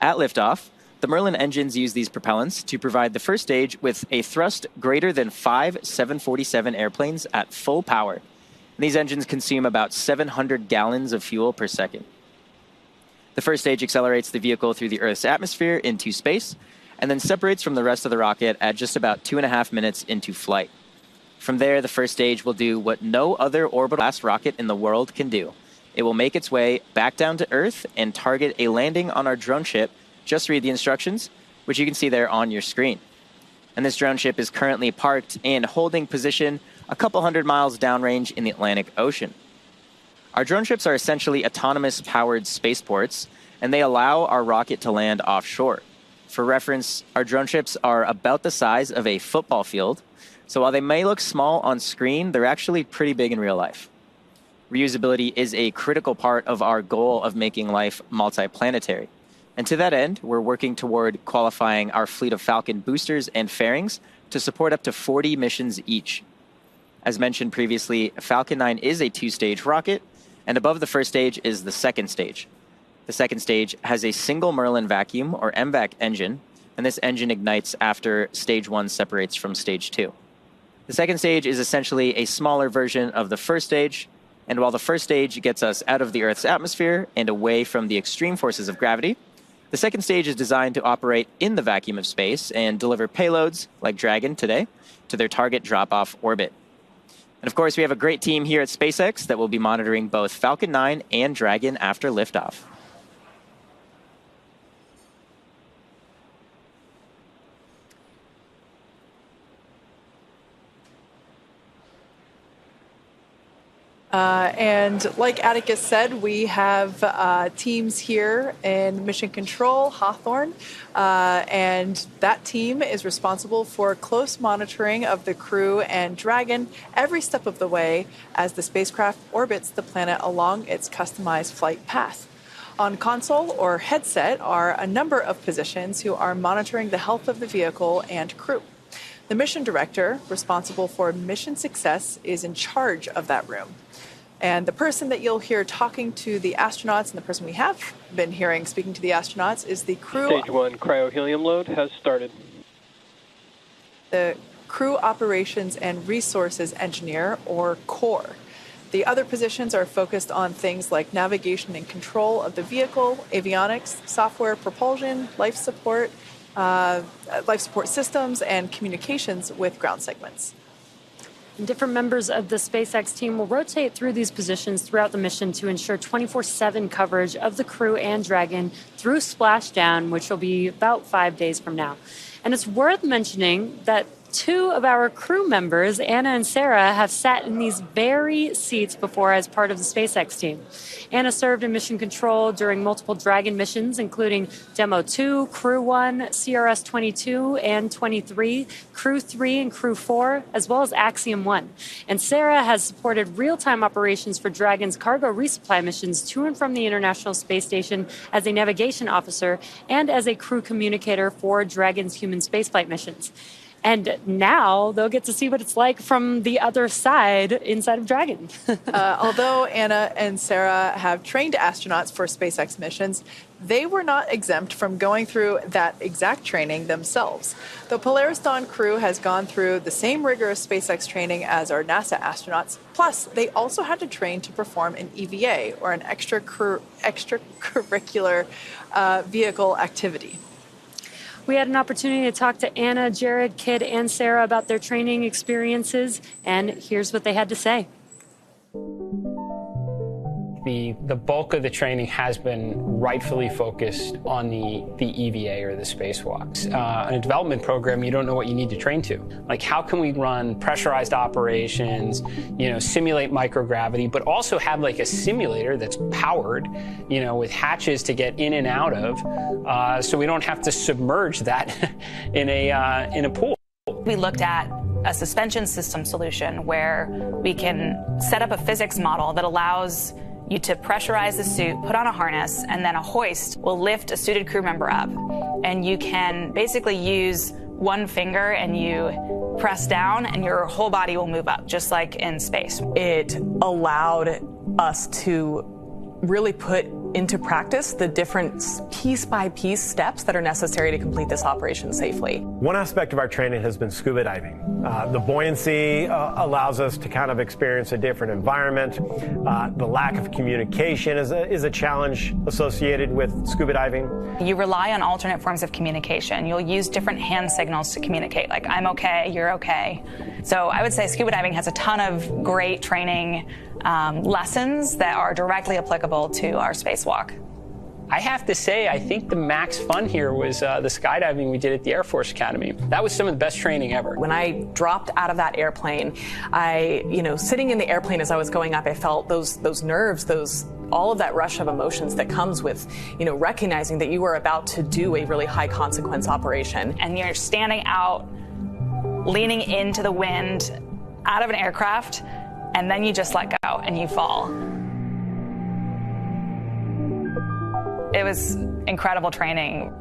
At liftoff, the Merlin engines use these propellants to provide the first stage with a thrust greater than 5 747 airplanes at full power. And these engines consume about 700 gallons of fuel per second. The first stage accelerates the vehicle through the Earth's atmosphere into space, and then separates from the rest of the rocket at just about 2.5 minutes into flight. From there, the first stage will do what no other orbital class rocket in the world can do. It will make its way back down to Earth and target a landing on our drone ship. Just read the instructions, which you can see there on your screen. And this drone ship is currently parked and holding position a couple hundred miles downrange in the Atlantic Ocean. Our drone ships are essentially autonomous powered spaceports, and they allow our rocket to land offshore. For reference, our drone ships are about the size of a football field, so while they may look small on screen, they're actually pretty big in real life. Reusability is a critical part of our goal of making life multiplanetary. And to that end, we're working toward qualifying our fleet of Falcon boosters and fairings to support up to 40 missions each. As mentioned previously, Falcon 9 is a 2-stage rocket, and above the first stage is the second stage. The second stage has a single Merlin vacuum, or MVAC engine, and this engine ignites after stage 1 separates from stage 2. The second stage is essentially a smaller version of the first stage, and while the first stage gets us out of the Earth's atmosphere and away from the extreme forces of gravity, the second stage is designed to operate in the vacuum of space and deliver payloads, like Dragon today, to their target drop-off orbit. And of course, we have a great team here at SpaceX that will be monitoring both Falcon 9 and Dragon after liftoff.
And like Atticus said, we have teams here in Mission Control, Hawthorne, and that team is responsible for close monitoring of the crew and Dragon every step of the way as the spacecraft orbits the planet along its customized flight path. On console or headset are a number of positions who are monitoring the health of the vehicle and crew. The mission director, responsible for mission success, is in charge of that room. And the person that you'll hear talking to the astronauts, and the person we have been hearing speaking to the astronauts, is the crew.
Stage 1 cryo-helium load has started.
The Crew Operations and Resources Engineer, or CORE. The other positions are focused on things like navigation and control of the vehicle, avionics, software, propulsion, life support systems, and communications with ground segments.
Different members of the SpaceX team will rotate through these positions throughout the mission to ensure 24/7 coverage of the crew and Dragon through splashdown, which will be about 5 days from now. And it's worth mentioning that 2 of our crew members, Anna and Sarah, have sat in these very seats before as part of the SpaceX team. Anna served in mission control during multiple Dragon missions, including Demo 2, Crew 1, CRS 22 and 23, Crew 3 and Crew 4, as well as Axiom 1. And Sarah has supported real-time operations for Dragon's cargo resupply missions to and from the International Space Station as a navigation officer and as a crew communicator for Dragon's human spaceflight missions. And now they'll get to see what it's like from the other side inside of Dragon.
Although Anna and Sarah have trained astronauts for SpaceX missions, they were not exempt from going through that exact training themselves. The Polaris Dawn crew has gone through the same rigorous SpaceX training as our NASA astronauts. Plus, they also had to train to perform an EVA, or an extracurricular vehicle activity.
We had an opportunity to talk to Anna, Jared, Kid, and Sarah about their training experiences, and here's what they had to say.
The bulk of the training has been rightfully focused on the EVA, or the spacewalks. In a development program, you don't know what you need to train to. Like, how can we run pressurized operations, simulate microgravity, but also have like a simulator that's powered, with hatches to get in and out of, so we don't have to submerge that in a pool.
We looked at a suspension system solution where we can set up a physics model that allows you to pressurize the suit, put on a harness, and then a hoist will lift a suited crew member up. And you can basically use one finger and you press down and your whole body will move up, just like in space.
It allowed us to really put into practice the different piece-by-piece steps that are necessary to complete this operation safely.
One aspect of our training has been scuba diving. The buoyancy allows us to kind of experience a different environment. The lack of communication is a challenge associated with scuba diving.
You rely on alternate forms of communication. You'll use different hand signals to communicate, like I'm okay, you're okay. So I would say scuba diving has a ton of great training lessons that are directly applicable to our spacewalk.
I have to say, I think the max fun here was the skydiving we did at the Air Force Academy. That was some of the best training ever.
When I dropped out of that airplane, sitting in the airplane as I was going up, I felt those nerves, all of that rush of emotions that comes with, recognizing that you are about to do a really high consequence operation.
And you're standing out, leaning into the wind, out of an aircraft, and then you just let go and you fall. It was incredible training,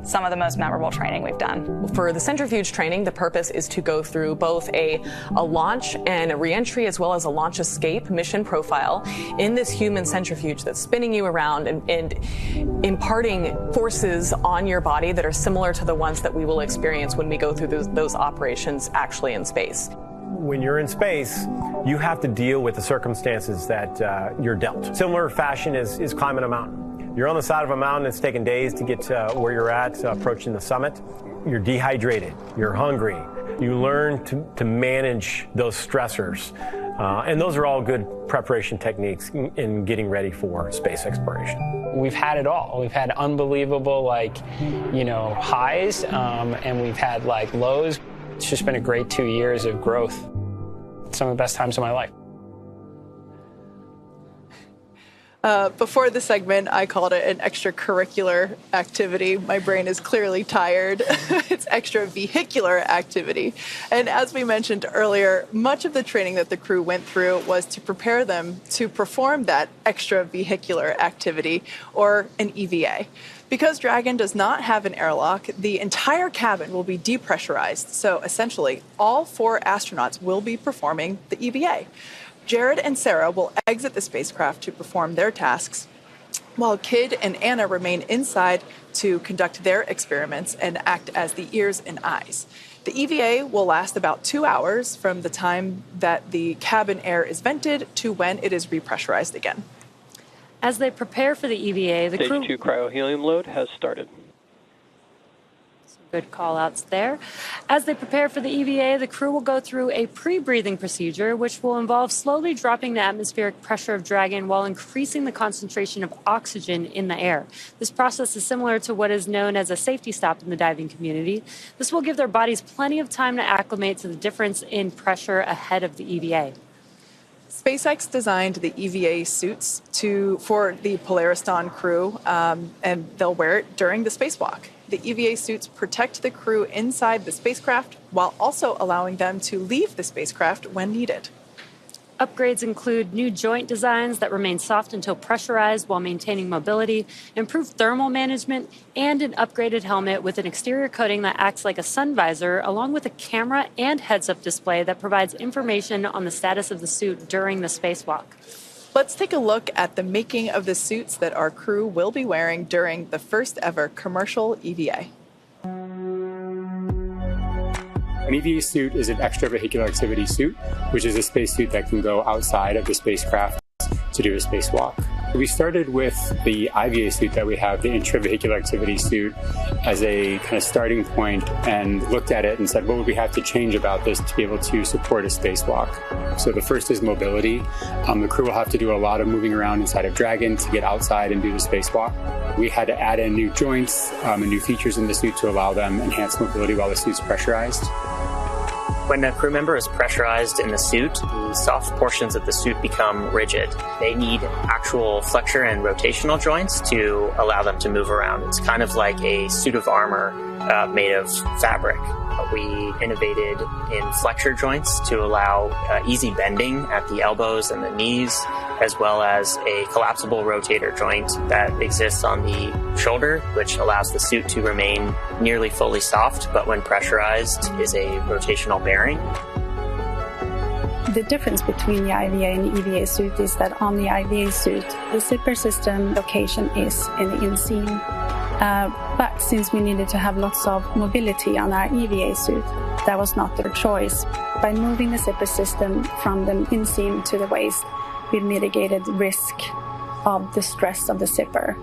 some of the most memorable training we've done.
For the centrifuge training, the purpose is to go through both a launch and a reentry as well as a launch escape mission profile in this human centrifuge that's spinning you around and imparting forces on your body that are similar to the ones that we will experience when we go through those operations actually in space.
When you're in space, you have to deal with the circumstances that you're dealt. Similar fashion is climbing a mountain. You're on the side of a mountain. It's taken days to get to where you're at, approaching the summit. You're dehydrated. You're hungry. You learn to manage those stressors. And those are all good preparation techniques in getting ready for space exploration.
We've had it all. We've had unbelievable, highs, and we've had, lows. It's just been a great 2 years of growth. Some of the best times of my life.
Before the segment, I called it an extracurricular activity. My brain is clearly tired. It's extravehicular activity. And as we mentioned earlier, much of the training that the crew went through was to prepare them to perform that extravehicular activity, or an EVA. Because Dragon does not have an airlock, the entire cabin will be depressurized. So essentially, all 4 astronauts will be performing the EVA. Jared and Sarah will exit the spacecraft to perform their tasks, while Kid and Anna remain inside to conduct their experiments and act as the ears and eyes. The EVA will last about 2 hours from the time that the cabin air is vented to when it is repressurized again.
As they prepare for the EVA, the crew...
Stage 2 cryohelium load has started.
Good call-outs there. As they prepare for the EVA, the crew will go through a pre-breathing procedure, which will involve slowly dropping the atmospheric pressure of Dragon while increasing the concentration of oxygen in the air. This process is similar to what is known as a safety stop in the diving community. This will give their bodies plenty of time to acclimate to the difference in pressure ahead of the EVA.
SpaceX designed the EVA suits for the Polaris Dawn crew, and they'll wear it during the spacewalk. The EVA suits protect the crew inside the spacecraft while also allowing them to leave the spacecraft when needed.
Upgrades include new joint designs that remain soft until pressurized while maintaining mobility, improved thermal management, and an upgraded helmet with an exterior coating that acts like a sun visor, along with a camera and heads-up display that provides information on the status of the suit during the spacewalk.
Let's take a look at the making of the suits that our crew will be wearing during the first ever commercial EVA.
An EVA suit is an extravehicular activity suit, which is a spacesuit that can go outside of the spacecraft to do a spacewalk. We started with the IVA suit that we have, the intravehicular activity suit, as a kind of starting point, and looked at it and said, what would we have to change about this to be able to support a spacewalk? So the first is mobility. The crew will have to do a lot of moving around inside of Dragon to get outside and do the spacewalk. We had to add in new joints and new features in the suit to allow them enhanced mobility while the suit's pressurized.
When a crew member is pressurized in the suit, the soft portions of the suit become rigid. They need actual flexure and rotational joints to allow them to move around. It's kind of like a suit of armor
made of fabric. We innovated in flexure joints to allow easy bending at the elbows and the knees, as well as a collapsible rotator joint that exists on the shoulder, which allows the suit to remain nearly fully soft, but when pressurized is a rotational bearing.
The difference between the IVA and the EVA suit is that on the IVA suit, the zipper system location is in the inseam. But since we needed to have lots of mobility on our EVA suit, that was not their choice. By moving the zipper system from the inseam to the waist, we mitigated risk of the stress of the zipper.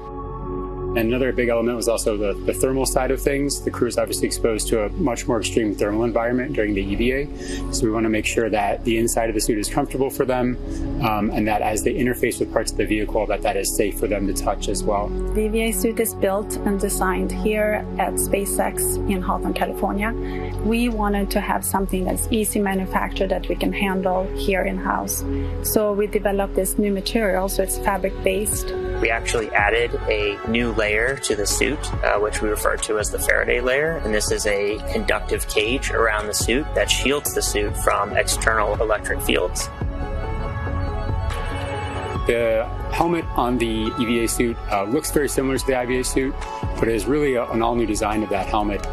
And another big element was also the thermal side of things. The crew is obviously exposed to a much more extreme thermal environment during the EVA. So we want to make sure that the inside of the suit is comfortable for them, and that as they interface with parts of the vehicle, that is safe for them to touch as well.
The EVA suit is built and designed here at SpaceX in Hawthorne, California. We wanted to have something that's easy manufactured that we can handle here in-house. So we developed this new material, so it's fabric-based.
We actually added a new layer to the suit, which we refer to as the Faraday layer, and this is a conductive cage around the suit that shields the suit from external electric fields.
The helmet on the EVA suit looks very similar to the IVA suit, but it is really an all-new design of that helmet.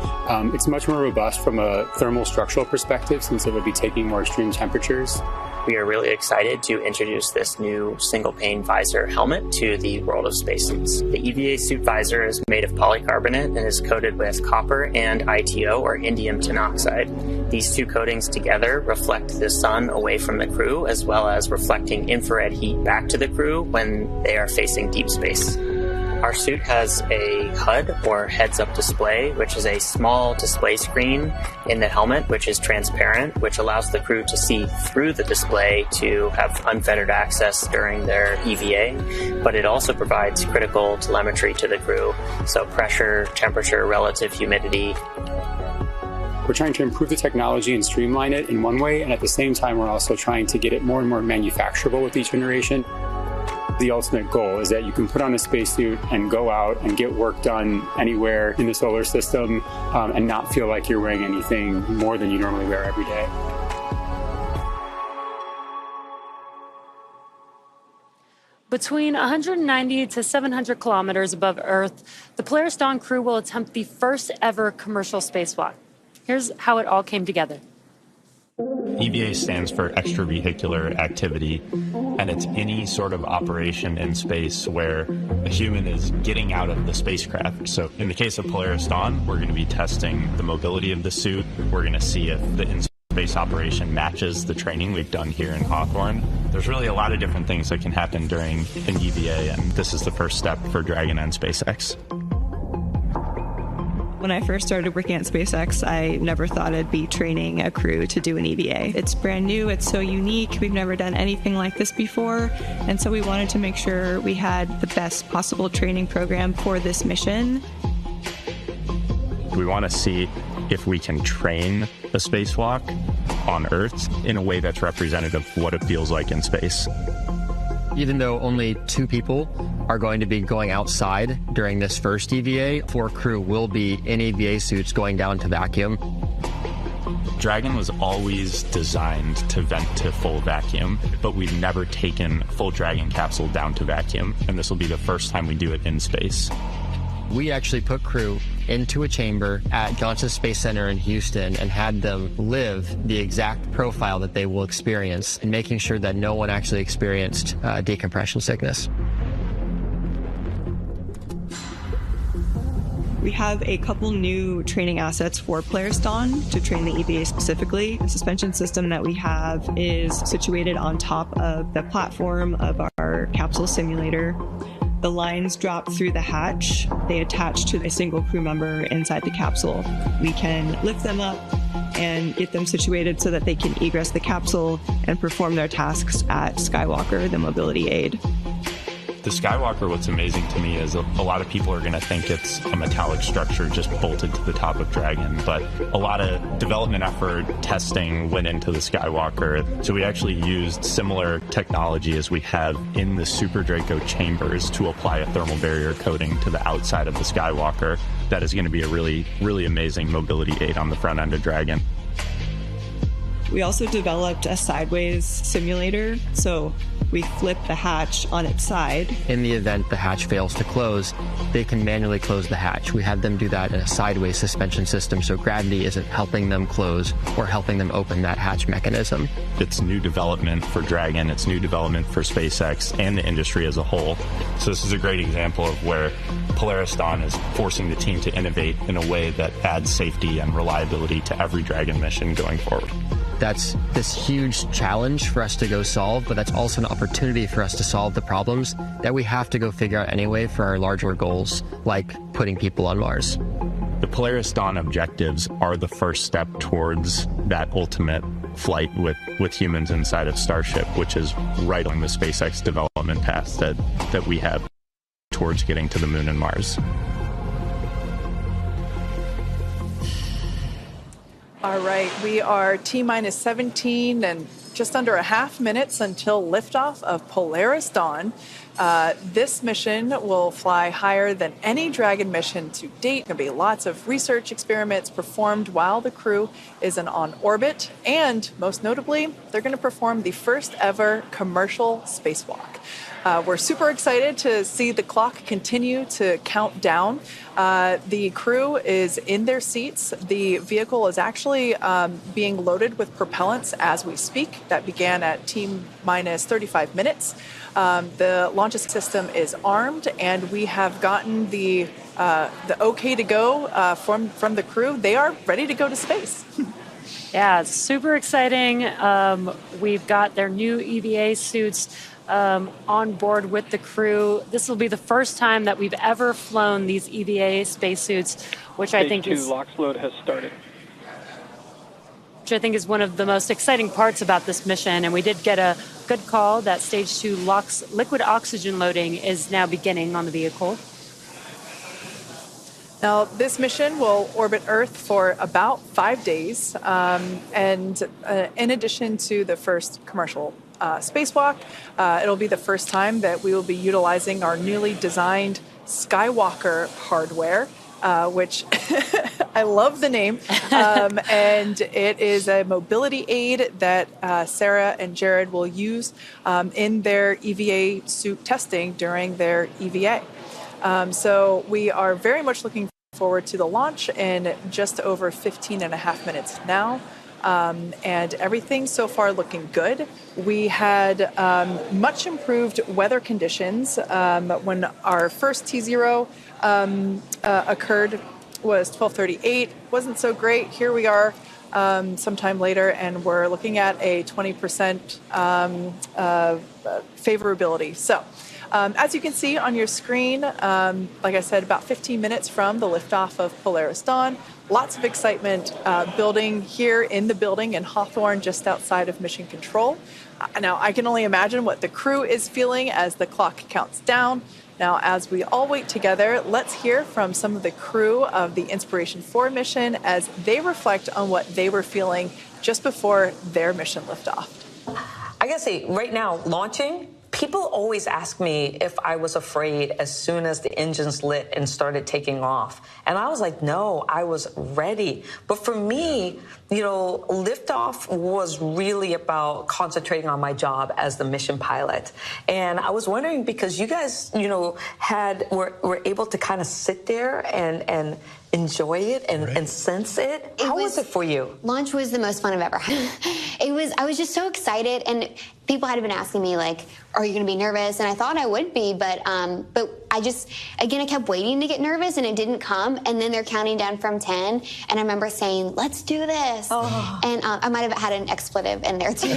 It's much more robust from a thermal structural perspective since it would be taking more extreme temperatures.
We are really excited to introduce this new single-pane visor helmet to the world of spacesuits. The EVA suit visor is made of polycarbonate and is coated with copper and ITO, or indium tinoxide. These two coatings together reflect the sun away from the crew, as well as reflecting infrared heat back to the crew when they are facing deep space. Our suit has a HUD, or heads-up display, which is a small display screen in the helmet, which is transparent, which allows the crew to see through the display to have unfettered access during their EVA, but it also provides critical telemetry to the crew, so pressure, temperature, relative humidity.
We're trying to improve the technology and streamline it in one way, and at the same time, we're also trying to get it more and more manufacturable with each generation. The ultimate goal is that you can put on a spacesuit and go out and get work done anywhere in the solar system and not feel like you're wearing anything more than you normally wear every day.
Between 190 to 700 kilometers above Earth, the Polaris Dawn crew will attempt the first ever commercial spacewalk. Here's how it all came together.
EVA stands for extravehicular activity, and it's any sort of operation in space where a human is getting out of the spacecraft. So in the case of Polaris Dawn, we're going to be testing the mobility of the suit. We're going to see if the in-space operation matches the training we've done here in Hawthorne. There's really a lot of different things that can happen during an EVA, and this is the first step for Dragon and SpaceX.
When I first started working at SpaceX, I never thought I'd be training a crew to do an EVA. It's brand new, it's so unique, we've never done anything like this before, and so we wanted to make sure we had the best possible training program for this mission.
We want to see if we can train a spacewalk on Earth in a way that's representative of what it feels like in space.
Even though only 2 people are going to be going outside during this first EVA, 4 crew will be in EVA suits going down to vacuum.
Dragon was always designed to vent to full vacuum, but we've never taken a full Dragon capsule down to vacuum, and this will be the first time we do it in space.
We actually put crew into a chamber at Johnson Space Center in Houston and had them live the exact profile that they will experience, and making sure that no one actually experienced decompression sickness.
We have a couple new training assets for Polaris Dawn to train the EVA specifically. The suspension system that we have is situated on top of the platform of our capsule simulator. The lines drop through the hatch. They attach to a single crew member inside the capsule. We can lift them up and get them situated so that they can egress the capsule and perform their tasks at Skywalker, the mobility aid.
The Skywalker, what's amazing to me is a lot of people are going to think it's a metallic structure just bolted to the top of Dragon, but a lot of development effort, testing went into the Skywalker. So we actually used similar technology as we have in the Super Draco chambers to apply a thermal barrier coating to the outside of the Skywalker. That is going to be a really, really amazing mobility aid on the front end of Dragon.
We also developed a sideways simulator, so we flip the hatch on its side.
In the event the hatch fails to close, they can manually close the hatch. We had them do that in a sideways suspension system, so gravity isn't helping them close or helping them open that hatch mechanism.
It's new development for Dragon, it's new development for SpaceX and the industry as a whole. So this is a great example of where Polaris Dawn is forcing the team to innovate in a way that adds safety and reliability to every Dragon mission going forward.
That's this huge challenge for us to go solve, but that's also an opportunity for us to solve the problems that we have to go figure out anyway for our larger goals, like putting people on Mars.
The Polaris Dawn objectives are the first step towards that ultimate flight with humans inside of Starship, which is right on the SpaceX development path that we have towards getting to the Moon and Mars.
All right, we are T-minus 17 and just under a half minutes until liftoff of Polaris Dawn. This mission will fly higher than any Dragon mission to date. There'll be lots of research experiments performed while the crew is on orbit, and most notably, they're going to perform the first ever commercial spacewalk. We're super excited to see the clock continue to count down. The crew is in their seats. The vehicle is actually being loaded with propellants as we speak. That began at T-minus 35 minutes. The launch system is armed, and we have gotten the okay to go from the crew. They are ready to go to space.
Yeah, it's super exciting. We've got their new EVA suits on board with the crew. This will be the first time that we've ever flown these EVA spacesuits, which I think is...
Stage 2 LOX load has started.
Which I think is one of the most exciting parts about this mission. And we did get a good call that Stage 2 LOX liquid oxygen loading is now beginning on the vehicle.
Now, this mission will orbit Earth for about 5 days. And in addition to the first commercial spacewalk, it'll be the first time that we will be utilizing our newly designed Skywalker hardware, which I love the name. And it is a mobility aid that Sarah and Jared will use in their EVA suit testing during their EVA. So we are very much looking forward to the launch in just over 15 and a half minutes now. And everything so far looking good. We had much improved weather conditions when our first T0 occurred was 12:38. Wasn't so great. Here we are sometime later, and we're looking at a 20% favorability. So as you can see on your screen, like I said, about 15 minutes from the liftoff of Polaris Dawn. Lots of excitement building here in the building in Hawthorne, just outside of Mission Control. Now, I can only imagine what the crew is feeling as the clock counts down. Now, as we all wait together, let's hear from some of the crew of the Inspiration 4 mission as they reflect on what they were feeling just before their mission liftoff.
I gotta say, right now, launching, people always ask me if I was afraid as soon as the engines lit and started taking off. And I was like, no, I was ready. But for me, you know, liftoff was really about concentrating on my job as the mission pilot. And I was wondering, because you guys, you know, were able to kind of sit there and enjoy it and sense it. How was it for you?
Launch was the most fun I've ever had. I was just so excited, and people had been asking me, like, are you going to be nervous? And I thought I would be, but I just, again, I kept waiting to get nervous, and it didn't come. And then they're counting down from 10, and I remember saying, let's do this. Oh. And I might have had an expletive in there too.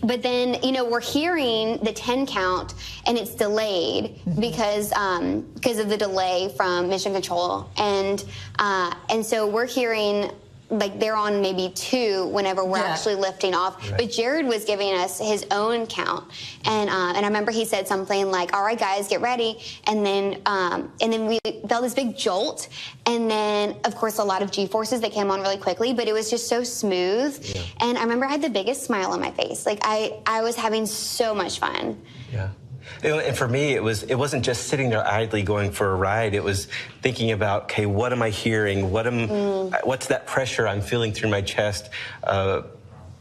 But then, you know, we're hearing the 10 count, and it's delayed because of the delay from Mission Control. And so we're hearing like they're on maybe 2 whenever we're actually lifting off. Right. But Jared was giving us his own count, and I remember he said something like, "All right, guys, get ready," and then we felt this big jolt, and then of course a lot of G-forces that came on really quickly, but it was just so smooth, and I remember I had the biggest smile on my face. Like I was having so much fun.
Yeah. And for me, it wasn't just sitting there idly going for a ride. It was thinking about, okay, what am I hearing? What's that pressure I'm feeling through my chest?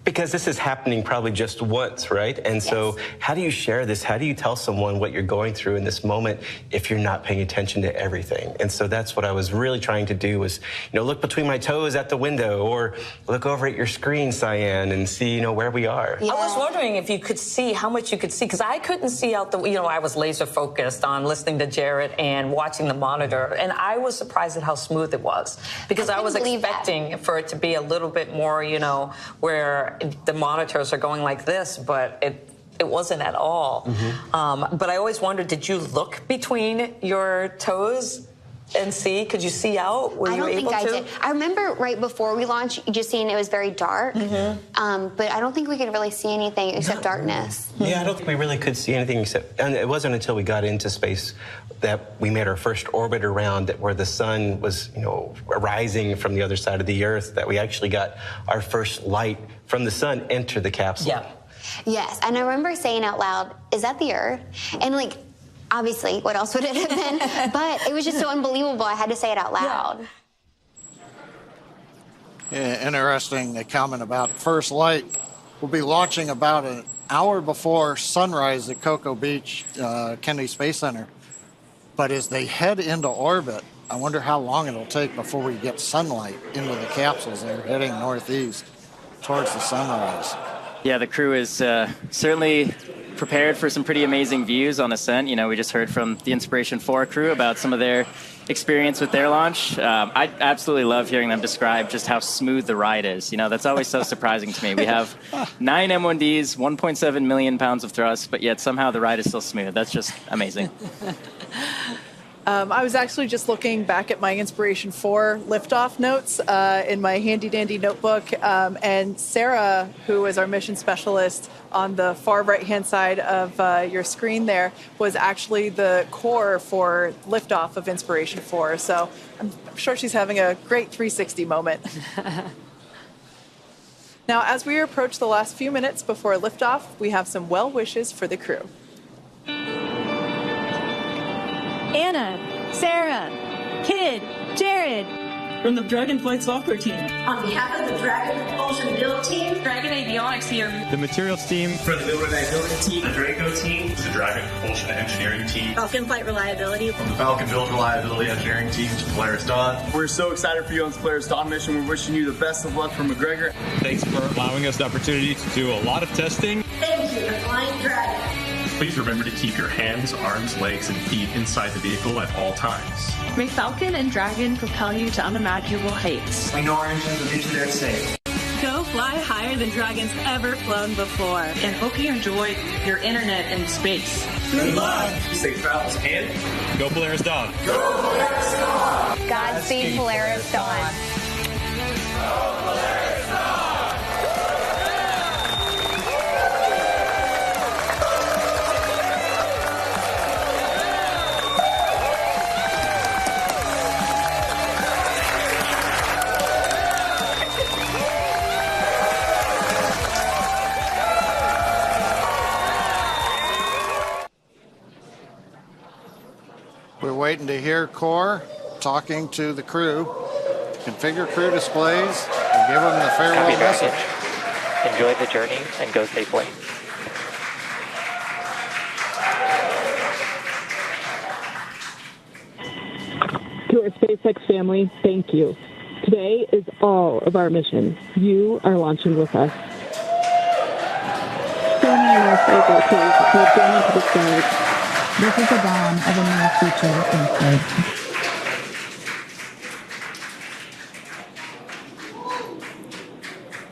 Because this is happening probably just once, right? And so how do you share this? How do you tell someone what you're going through in this moment if you're not paying attention to everything? And so that's what I was really trying to do was, look between my toes at the window or look over at your screen, Cyan, and see, where we are.
I was wondering if you could see how much you could see, because I couldn't see out the, I was laser focused on listening to Jared and watching the monitor. And I was surprised at how smooth it was, because I was expecting for it to be a little bit more, where the monitors are going like this, but it wasn't at all. But I always wondered, did you look between your toes and see? Could you see out? Were you able to? I don't think I did. I remember right before we launched, just seeing it was very dark. But I don't think we could really see anything except darkness.
Yeah, I don't think we really could see anything except, and it wasn't until we got into space that we made our first orbit around it, where the sun was, rising from the other side of the Earth, that we actually got our first light from the sun enter the capsule.
Yeah. Yes, and I remember saying out loud, "Is that the Earth?" And obviously, what else would it have been? But it was just so unbelievable, I had to say it out loud.
Yeah, interesting comment about first light. We'll be launching about an hour before sunrise at Cocoa Beach, Kennedy Space Center. But as they head into orbit, I wonder how long it'll take before we get sunlight into the capsules. They're heading northeast towards the sunrise.
Yeah, the crew is certainly prepared for some pretty amazing views on ascent. We just heard from the Inspiration 4 crew about some of their experience with their launch. I absolutely love hearing them describe just how smooth the ride is. That's always so surprising to me. We have 9 M1Ds, 1.7 million pounds of thrust, but yet somehow the ride is still smooth. That's just amazing.
I was actually just looking back at my Inspiration 4 liftoff notes in my handy-dandy notebook, and Sarah, who is our mission specialist on the far right-hand side of your screen there, was actually the core for liftoff of Inspiration 4. So I'm sure she's having a great 360 moment. Now, as we approach the last few minutes before liftoff, we have some well wishes for the crew.
Anna, Sarah, Kid, Jared. From the Dragonflight software team.
On behalf of the Dragon Propulsion Build team.
Dragon Avionics here.
The materials team.
For the Build Reliability team.
The Draco team. The Dragon Propulsion Engineering team.
Falcon Flight Reliability.
From the Falcon Build Reliability Engineering team to Polaris Dawn.
We're so excited for you on the Polaris Dawn mission. We're wishing you the best of luck from McGregor.
Thanks for allowing us the opportunity to do a lot of testing.
Thank you, the Flying Dragon.
Please remember to keep your hands, arms, legs, and feet inside the vehicle at all times.
May Falcon and Dragon propel you to unimaginable heights.
We know our engines will get you there safe.
Go fly higher than Dragon's ever flown before. And hope you enjoy your internet in space.
Good luck.
Safe travels and go Polaris Dawn.
Go Polaris Dawn.
Godspeed Polaris Dawn.
Go Polaris Dawn.
We're waiting to hear Core talking to the crew, configure crew displays, and give them the farewell message.
Enjoy the journey and go safely.
To our SpaceX family, thank you. Today is all of our mission. You are launching with us. So many more SpaceX crews have gone into the stage.
This is the dawn of a new future in space.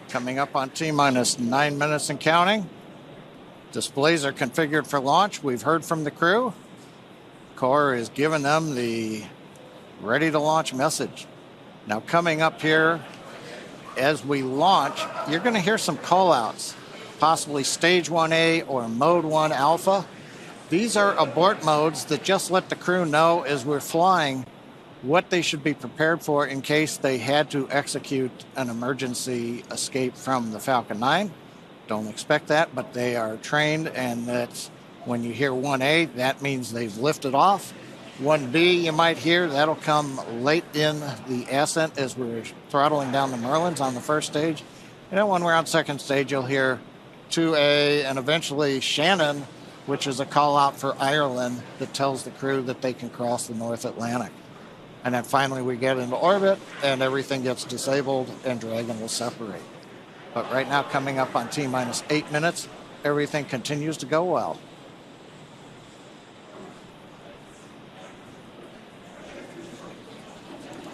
Coming up on T-minus 9 minutes and counting. Displays are configured for launch. We've heard from the crew. Core is giving them the ready to launch message. Now coming up here as we launch, you're going to hear some call-outs, possibly Stage 1A or Mode 1 Alpha. These are abort modes that just let the crew know as we're flying what they should be prepared for in case they had to execute an emergency escape from the Falcon 9. Don't expect that, but they are trained, and that's when you hear 1A, that means they've lifted off. 1B you might hear, that'll come late in the ascent as we're throttling down the Merlins on the first stage. And then when we're on second stage, you'll hear 2A and eventually Shannon, which is a call out for Ireland that tells the crew that they can cross the North Atlantic. And then finally we get into orbit and everything gets disabled and Dragon will separate. But right now, coming up on T-minus 8 minutes, everything continues to go well.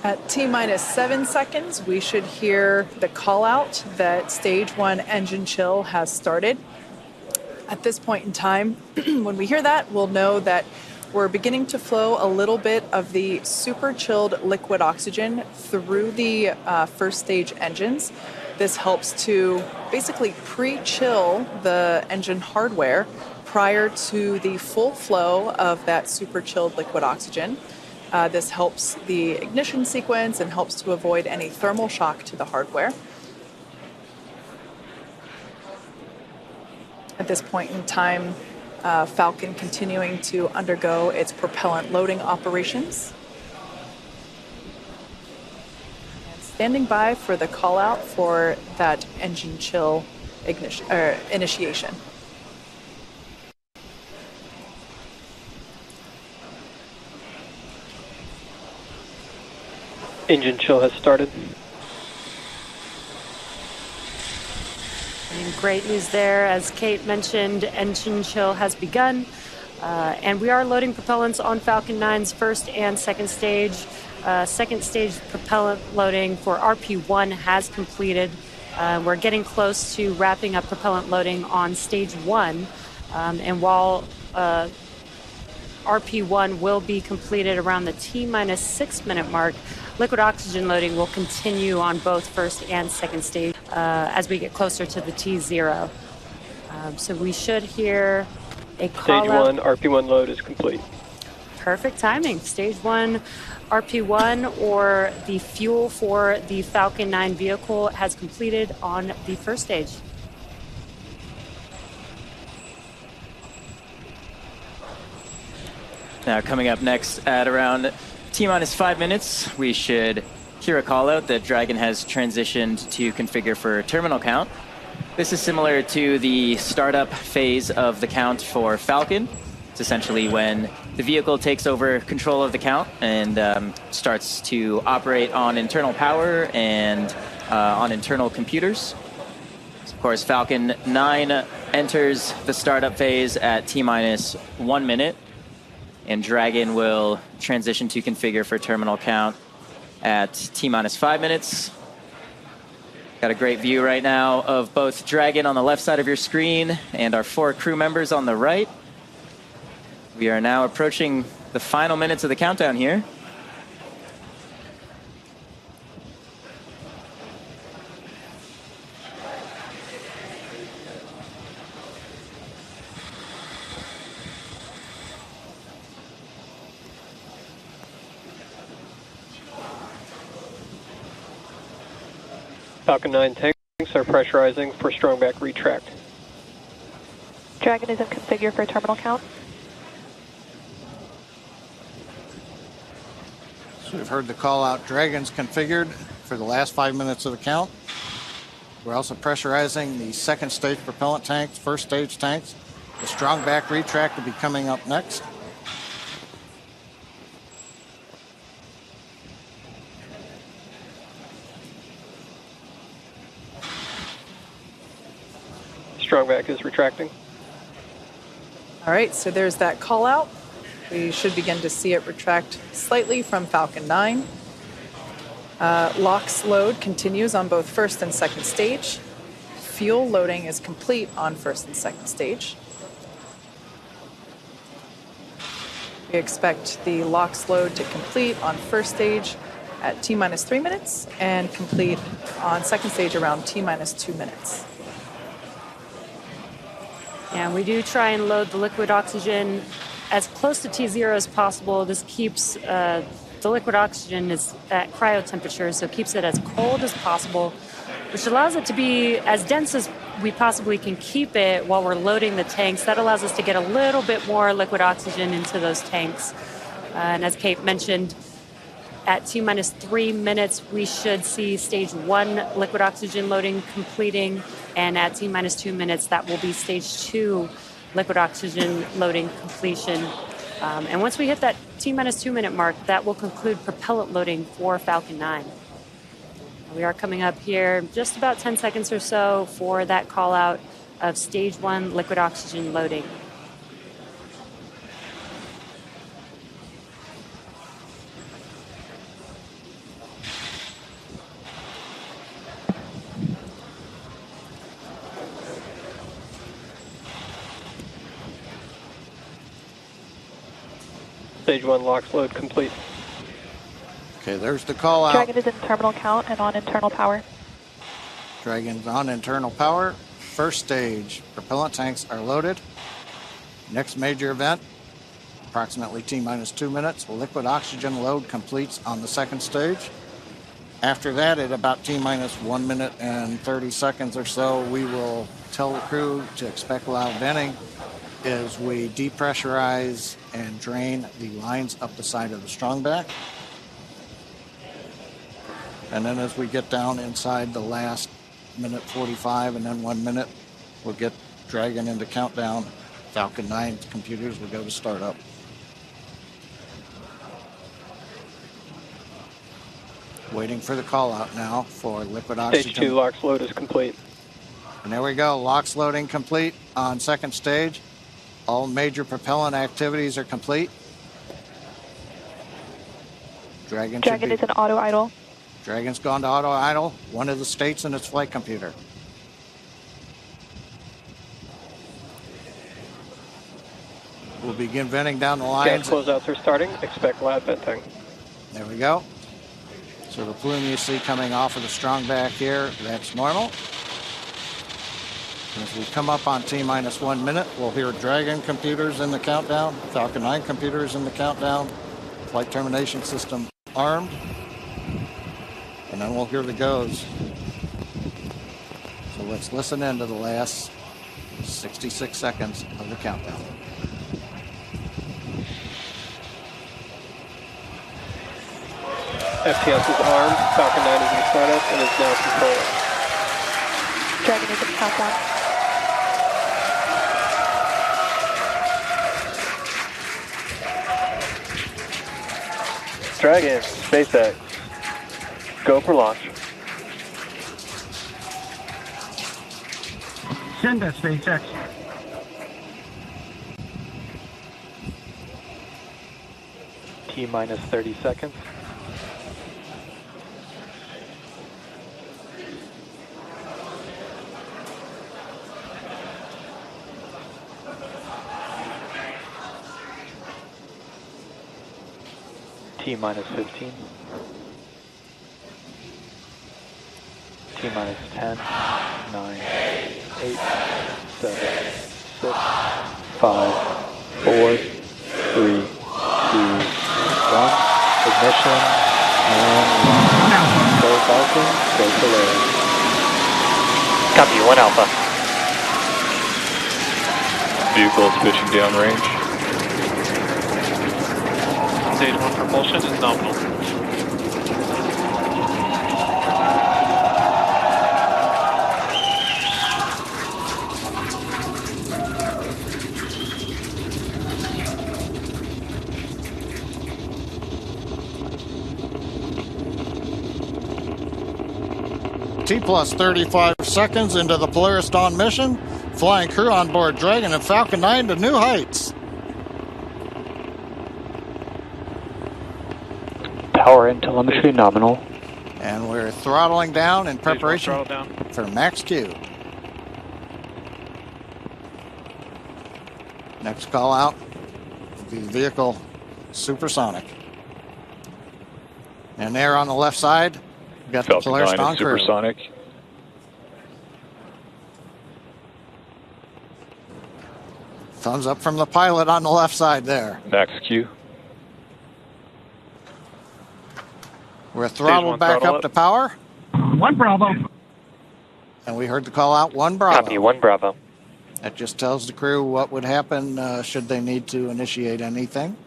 At T-minus 7 seconds, we should hear the call out that Stage 1 engine chill has started. At this point in time, when we hear that, we'll know that we're beginning to flow a little bit of the super chilled liquid oxygen through the first stage engines. This helps to basically pre-chill the engine hardware prior to the full flow of that super chilled liquid oxygen. This helps the ignition sequence and helps to avoid any thermal shock to the hardware. At this point in time, Falcon continuing to undergo its propellant loading operations. And standing by for the call out for that engine chill initiation.
Engine chill has started.
And great news there. As Kate mentioned, engine chill has begun. And we are loading propellants on Falcon 9's first and second stage. Second stage propellant loading for RP1 has completed. We're getting close to wrapping up propellant loading on stage 1. And while RP1 will be completed around the T-minus 6 minute mark, liquid oxygen loading will continue on both first and second stage as we get closer to the T0. So we should hear a call
Stage
out.
1 RP1 load is complete.
Perfect timing. Stage 1 RP1, or the fuel for the Falcon 9 vehicle, has completed on the first stage.
Now coming up next at around T-minus 5 minutes, we should hear a call out that Dragon has transitioned to configure for terminal count. This is similar to the startup phase of the count for Falcon. It's essentially when the vehicle takes over control of the count and starts to operate on internal power and on internal computers. Of course, Falcon 9 enters the startup phase at T-minus 1 minute. And Dragon will transition to configure for terminal count at T-minus 5 minutes. Got a great view right now of both Dragon on the left side of your screen and our 4 crew members on the right. We are now approaching the final minutes of the countdown here.
Falcon 9 tanks are pressurizing for strong back retract.
Dragon is in configure for terminal count.
So we've heard the call out. Dragon's configured for the last 5 minutes of the count. We're also pressurizing the second stage propellant tanks, first stage tanks. The strong back retract will be coming up next.
Strong back is retracting.
All right, so there's that call out. We should begin to see it retract slightly from Falcon 9. LOX load continues on both first and second stage. Fuel loading is complete on first and second stage. We expect the LOX load to complete on first stage at T-minus 3 minutes and complete on second stage around T-minus 2 minutes.
And we do try and load the liquid oxygen as close to T0 as possible. This keeps the liquid oxygen is at cryo temperature, so keeps it as cold as possible, which allows it to be as dense as we possibly can keep it while we're loading the tanks. That allows us to get a little bit more liquid oxygen into those tanks. And as Kate mentioned, at T-minus 3 minutes, we should see stage 1 liquid oxygen loading completing. And at T-minus 2 minutes, that will be stage 2 liquid oxygen loading completion. And once we hit that T-minus 2 minute mark, that will conclude propellant loading for Falcon 9. We are coming up here just about 10 seconds or so for that call out of stage 1 liquid oxygen loading.
Stage 1 LOX load complete.
Okay, there's the call out.
Dragon is in terminal count and on internal power.
Dragon's on internal power. First stage, propellant tanks are loaded. Next major event, approximately T-minus 2 minutes, liquid oxygen load completes on the second stage. After that, at about T-minus 1 minute and 30 seconds or so, we will tell the crew to expect loud venting as we depressurize and drain the lines up the side of the strongback. And then as we get down inside the last minute 45 and then 1 minute, we'll get Dragon into countdown. Falcon 9's computers will go to startup. Waiting for the call out now for liquid oxygen.
Stage 2 LOX load is complete.
And there we go, LOX loading complete on second stage. All major propellant activities are complete. Dragon
is in auto idle.
Dragon's gone to auto idle, one of the states in its flight computer. We'll begin venting down the lines.
Gas closeouts are starting. Expect loud venting.
There we go. So the plume you see coming off of the strongback here, that's normal. As we come up on T-minus 1 minute, we'll hear Dragon computers in the countdown, Falcon 9 computers in the countdown, flight termination system armed, and then we'll hear the goes. So let's listen into the last 66 seconds of the countdown.
FTS is armed, Falcon 9 is in startup and is now controlling.
Dragon is in countdown.
Dragon, SpaceX, go for launch.
Send us, SpaceX.
T-minus 30 seconds. T-minus 15. T-minus 10, 9, 8, 7, 6, 5, 4, 3, 2, 1. Ignition and launch. Go Falcon, go Polaris.
Copy, 1 Alpha.
Vehicle is pitching downrange.
Stage 1 propulsion is nominal.
T plus 35 seconds into the Polaris Dawn mission, flying crew on board Dragon and Falcon 9 to new heights.
Power and telemetry nominal.
And we're throttling down in preparation for max Q. Next call out, the vehicle supersonic. And there on the left side, we've got the
Falcon
Polaris
9
Dawn
is
crew.
supersonic.
Thumbs up from the pilot on the left side there.
Max Q.
We're throttled back up to power.
1 Bravo.
And we heard the call out 1 Bravo.
Copy, 1 Bravo.
That just tells the crew what would happen should they need to initiate anything.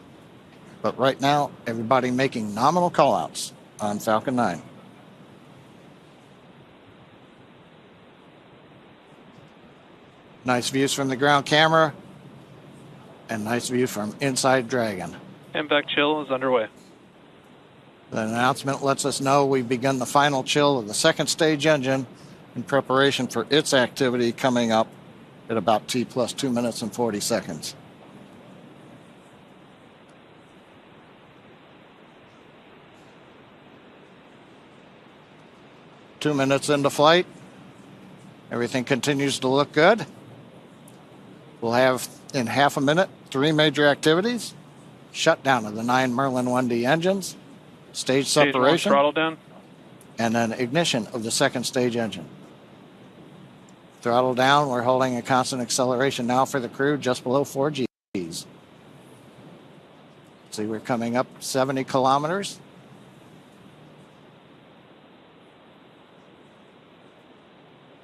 But right now, everybody making nominal callouts on Falcon 9. Nice views from the ground camera and nice view from inside Dragon.
MVAC chill is underway.
The announcement lets us know we've begun the final chill of the second stage engine in preparation for its activity coming up at about T plus 2 minutes and 40 seconds. Two minutes into flight. Everything continues to look good. We'll have in half a minute 3 major activities: shutdown of the 9 Merlin 1D engines, stage separation,
throttle down,
and then ignition of the second stage engine. Throttle down, we're holding a constant acceleration now for the crew just below 4 Gs. See, we're coming up 70 kilometers.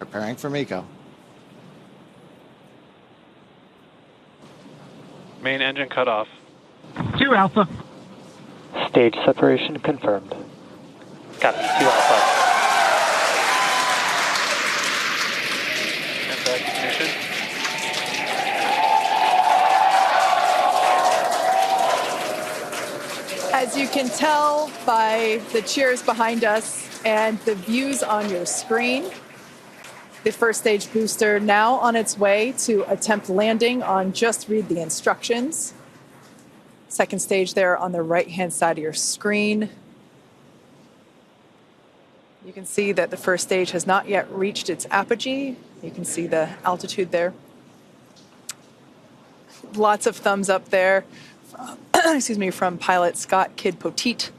Preparing for MECO.
main engine cut off.
2 Alpha.
Stage separation confirmed. Copy, 2 Alpha.
MVAC ignition.
As you can tell by the cheers behind us and the views on your screen, the first stage booster now on its way to attempt landing on Just Read the Instructions. Second stage there on the right-hand side of your screen. You can see that the first stage has not yet reached its apogee. You can see the altitude there. Lots of thumbs up there. From pilot Scott Kid Poteet.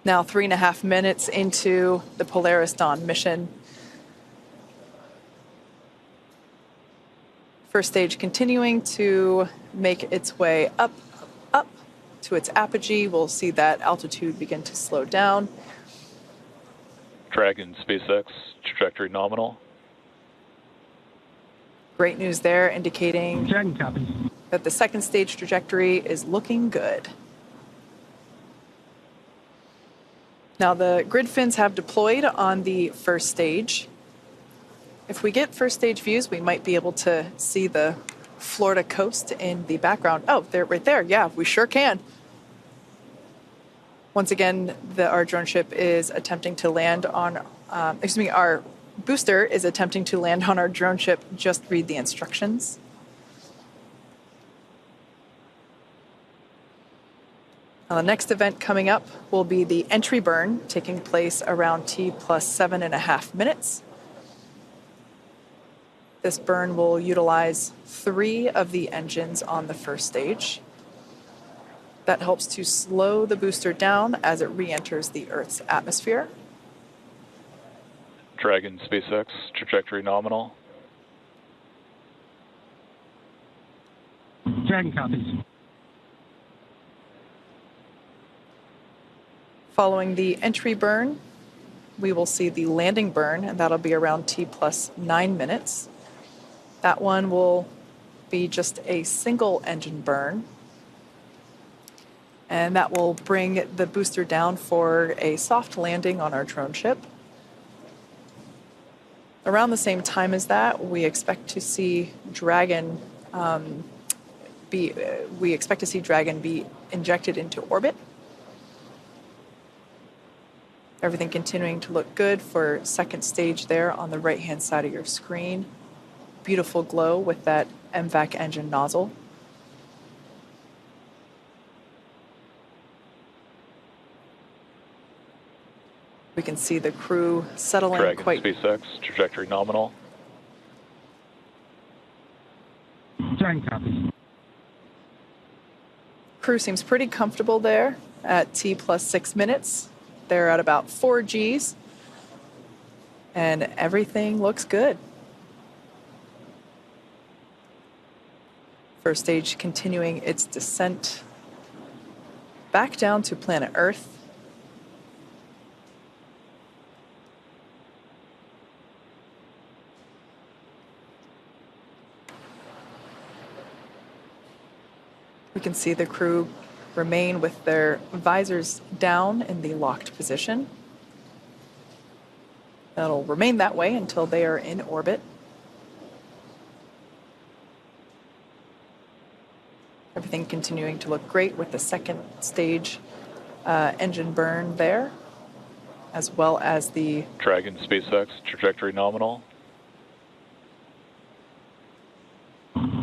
Now 3.5 minutes into the Polaris Dawn mission. First stage continuing to make its way up to its apogee. We'll see that altitude begin to slow down.
Dragon SpaceX trajectory nominal.
Great news there, indicating
Dragon copy.
That the second stage trajectory is looking good. Now the grid fins have deployed on the first stage. If we get first stage views, we might be able to see the Florida coast in the background. Oh, they're right there. Yeah, we sure can. Once again, our drone ship is attempting to land on, our booster is attempting to land on our drone ship. Just read the instructions. Now, the next event coming up will be the entry burn, taking place around T plus 7.5 minutes. This burn will utilize 3 of the engines on the first stage. That helps to slow the booster down as it re-enters the Earth's atmosphere.
Dragon SpaceX trajectory nominal.
Dragon copies.
Following the entry burn, we will see the landing burn, and that'll be around T plus 9 minutes. That one will be just a single engine burn. And that will bring the booster down for a soft landing on our drone ship. Around the same time as that, we expect to see Dragon be injected into orbit. Everything continuing to look good for second stage there on the right-hand side of your screen. Beautiful glow with that MVAC engine nozzle. We can see the crew settling
Dragon
quite...
SpaceX trajectory nominal.
Dragon copies.
Crew seems pretty comfortable there. at T plus 6 minutes. They're at about 4 Gs. And everything looks good. First stage continuing its descent back down to planet Earth. We can see the crew remain with their visors down in the locked position. That'll remain that way until they are in orbit. Everything continuing to look great with the second stage engine burn there, as well as the
Dragon SpaceX trajectory nominal.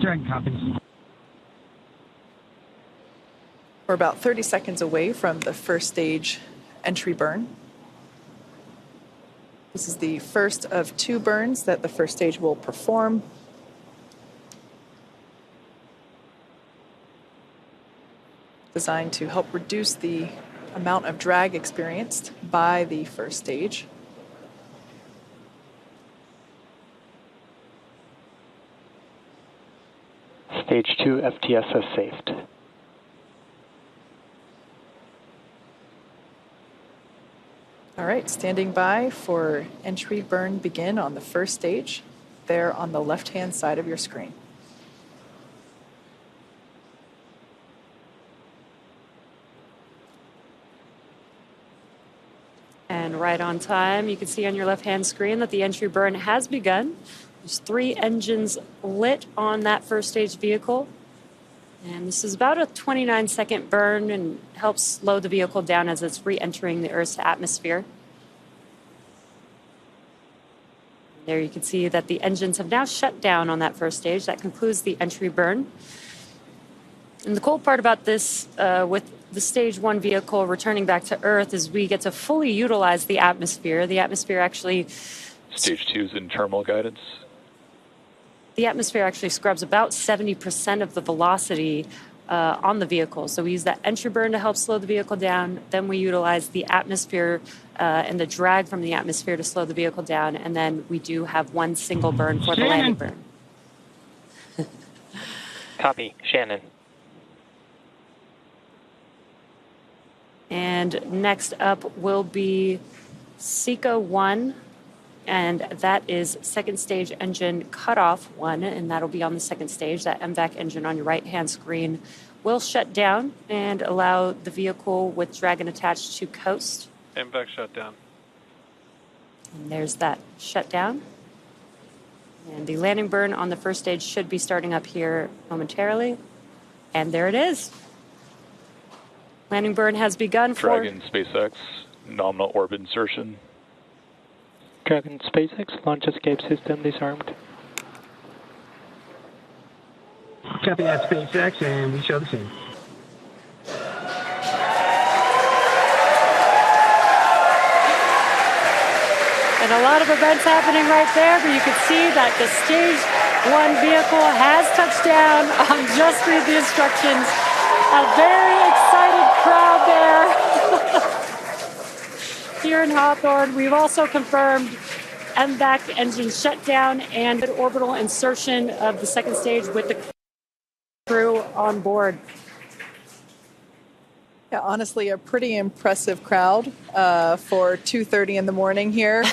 Dragon copies.
We're about 30 seconds away from the first stage entry burn. This is the first of 2 burns that the first stage will perform. Designed to help reduce the amount of drag experienced by the first stage.
Stage 2 FTSS saved.
All right, standing by for entry burn begin on the first stage, there on the left-hand side of your screen.
And right on time, you can see on your left-hand screen that the entry burn has begun. There's 3 engines lit on that first stage vehicle. And this is about a 29-second burn and helps slow the vehicle down as it's re-entering the Earth's atmosphere. There you can see that the engines have now shut down on that first stage. That concludes the entry burn. And the cool part about this, with the stage 1 vehicle returning back to Earth, is we get to fully utilize the atmosphere. The atmosphere actually...
Stage 2's in terminal guidance.
The atmosphere actually scrubs about 70% of the velocity on the vehicle. So we use that entry burn to help slow the vehicle down. Then we utilize the atmosphere and the drag from the atmosphere to slow the vehicle down. And then we do have 1 single burn for the landing burn.
Copy. Shannon.
And next up will be SECA 1. And that is second stage engine cutoff 1, and that'll be on the second stage. That MVAC engine on your right-hand screen will shut down and allow the vehicle with Dragon attached to coast.
MVAC shut down.
And there's that shutdown. And the landing burn on the first stage should be starting up here momentarily. And there it is. Landing burn has begun for...
Dragon SpaceX nominal orbit insertion.
Dragon SpaceX launch escape system disarmed.
Copy that, SpaceX, and we show the same.
And a lot of events happening right there, but you can see that the stage 1 vehicle has touched down on Just Read the Instructions. A very excited crowd there. Here in Hawthorne, we've also confirmed MVAC engine shutdown and orbital insertion of the second stage with the crew on board.
Yeah, honestly, a pretty impressive crowd for 2:30 in the morning here.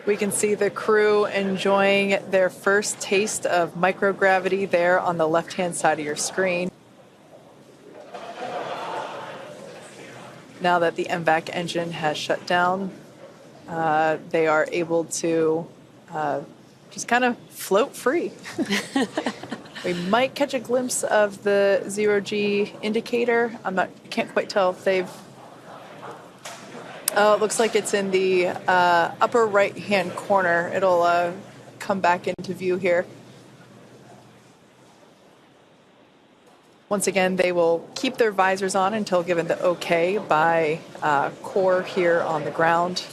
We can see the crew enjoying their first taste of microgravity there on the left-hand side of your screen. Now that the MVAC engine has shut down, they are able to just kind of float free. We might catch a glimpse of the 0G indicator. I can't quite tell if they've... Oh, it looks like it's in the upper right-hand corner. It'll come back into view here. Once again, they will keep their visors on until given the okay by core here on the ground.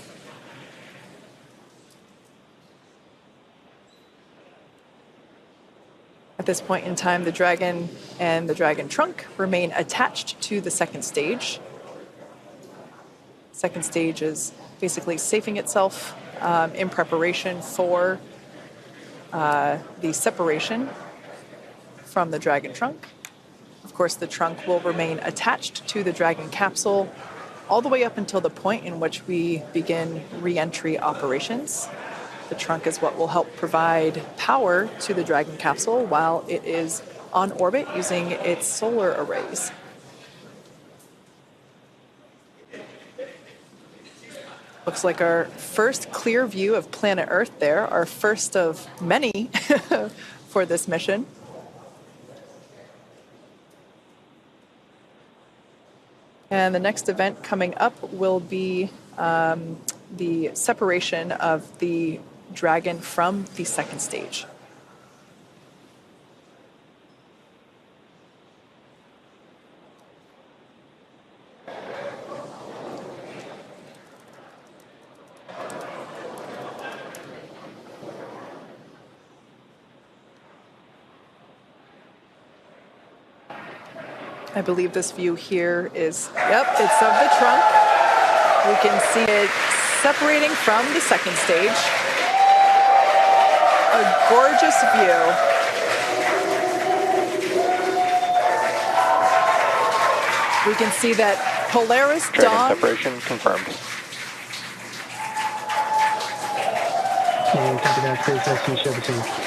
this point in time, the Dragon and the Dragon trunk remain attached to the second stage. Second stage is basically safing itself in preparation for the separation from the Dragon trunk. Of course, the trunk will remain attached to the Dragon capsule all the way up until the point in which we begin re-entry operations. The trunk is what will help provide power to the Dragon capsule while it is on orbit using its solar arrays. Looks like our first clear view of planet Earth there, our first of many for this mission. And the next event coming up will be the separation of the Dragon from the second stage. I believe this view here is, it's of the trunk. We can see it separating from the second stage. A gorgeous view. We can see that Polaris Dawn.
Separation confirmed.
And copy that, SpaceX, we show the same.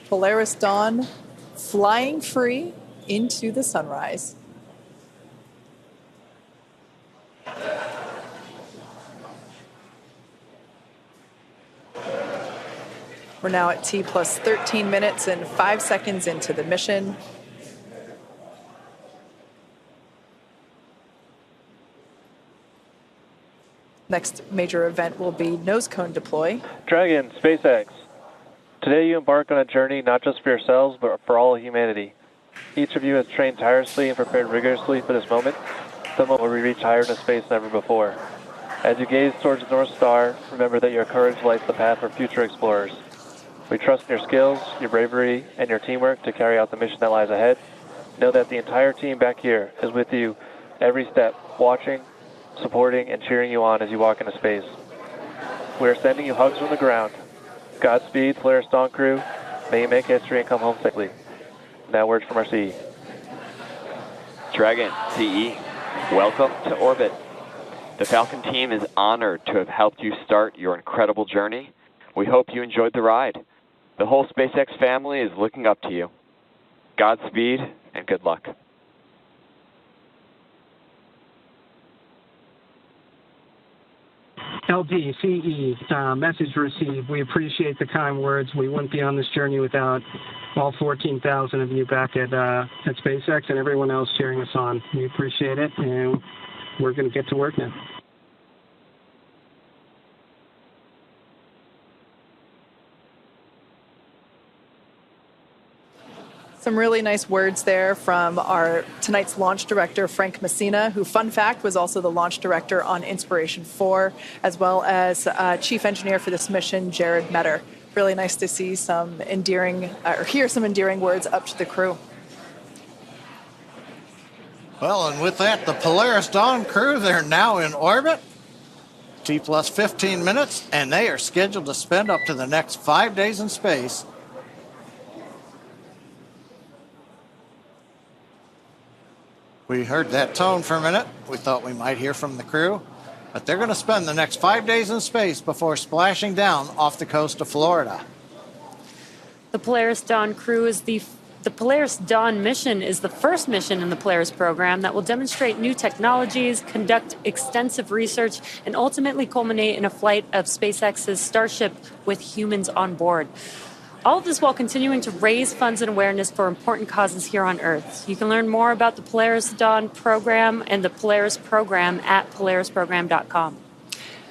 Polaris Dawn flying free into the sunrise. We're now at T plus 13 minutes and 5 seconds into the mission. Next major event will be nose cone deploy.
Dragon, SpaceX. Today you embark on a journey not just for yourselves, but for all of humanity. Each of you has trained tirelessly and prepared rigorously for this moment, the moment where we reach higher into space than ever before. As you gaze towards the North Star, remember that your courage lights the path for future explorers. We trust in your skills, your bravery, and your teamwork to carry out the mission that lies ahead. Know that the entire team back here is with you every step, watching, supporting, and cheering you on as you walk into space. We are sending you hugs from the ground. Godspeed, Polaris Dawn crew. May you make history and come home safely. Now words from our CE.
Dragon, CE, welcome to orbit. The Falcon team is honored to have helped you start your incredible journey. We hope you enjoyed the ride. The whole SpaceX family is looking up to you. Godspeed and good luck.
LD, CE, message received. We appreciate the kind words. We wouldn't be on this journey without all 14,000 of you back at SpaceX and everyone else cheering us on. We appreciate it, and we're going to get to work now.
Some really nice words there from our tonight's launch director, Frank Messina, who, fun fact, was also the launch director on Inspiration 4, as well as chief engineer for this mission, Jared Metter. Really nice to see some endearing, or hear some endearing words up to the crew.
Well, and with that, the Polaris Dawn crew, they're now in orbit. T plus 15 minutes, and they are scheduled to spend up to the next 5 days in space. We heard that tone for a minute. We thought we might hear from the crew. But they're going to spend the next 5 days in space before splashing down off the coast of Florida.
The Polaris Dawn crew is the Polaris Dawn mission is the first mission in the Polaris program that will demonstrate new technologies, conduct extensive research, and ultimately culminate in a flight of SpaceX's Starship with humans on board. All of this while continuing to raise funds and awareness for important causes here on Earth. You can learn more about the Polaris Dawn program and the Polaris program at polarisprogram.com.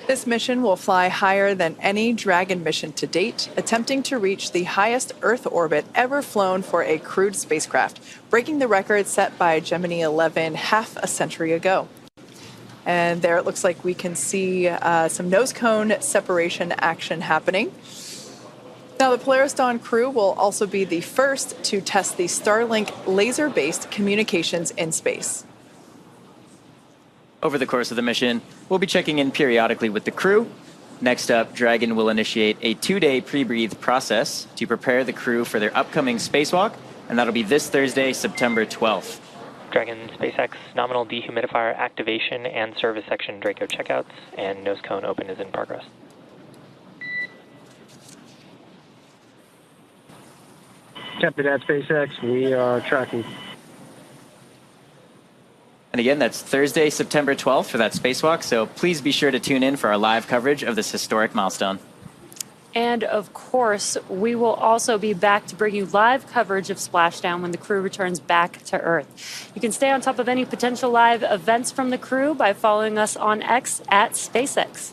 This mission will fly higher than any Dragon mission to date, attempting to reach the highest Earth orbit ever flown for a crewed spacecraft, breaking the record set by Gemini 11 half a century ago. And there it looks like we can see some nose cone separation action happening. Now, the Polaris Dawn crew will also be the first to test the Starlink laser-based communications in space.
Over the course of the mission, we'll be checking in periodically with the crew. Next up, Dragon will initiate a 2-day pre-breathe process to prepare the crew for their upcoming spacewalk, and that'll be this Thursday, September 12th.
Dragon SpaceX nominal dehumidifier activation and service section Draco checkouts, and nose cone open is in progress.
Copy that, SpaceX. We are tracking.
And again, that's Thursday, September 12th for that spacewalk, so please be sure to tune in for our live coverage of this historic milestone.
And of course, we will also be back to bring you live coverage of Splashdown when the crew returns back to Earth. You can stay on top of any potential live events from the crew by following us on X at SpaceX.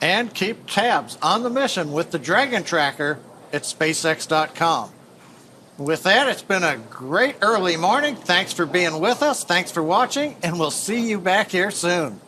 And keep tabs on the mission with the Dragon Tracker at SpaceX.com. With that, it's been a great early morning. Thanks for being with us. Thanks for watching, and we'll see you back here soon.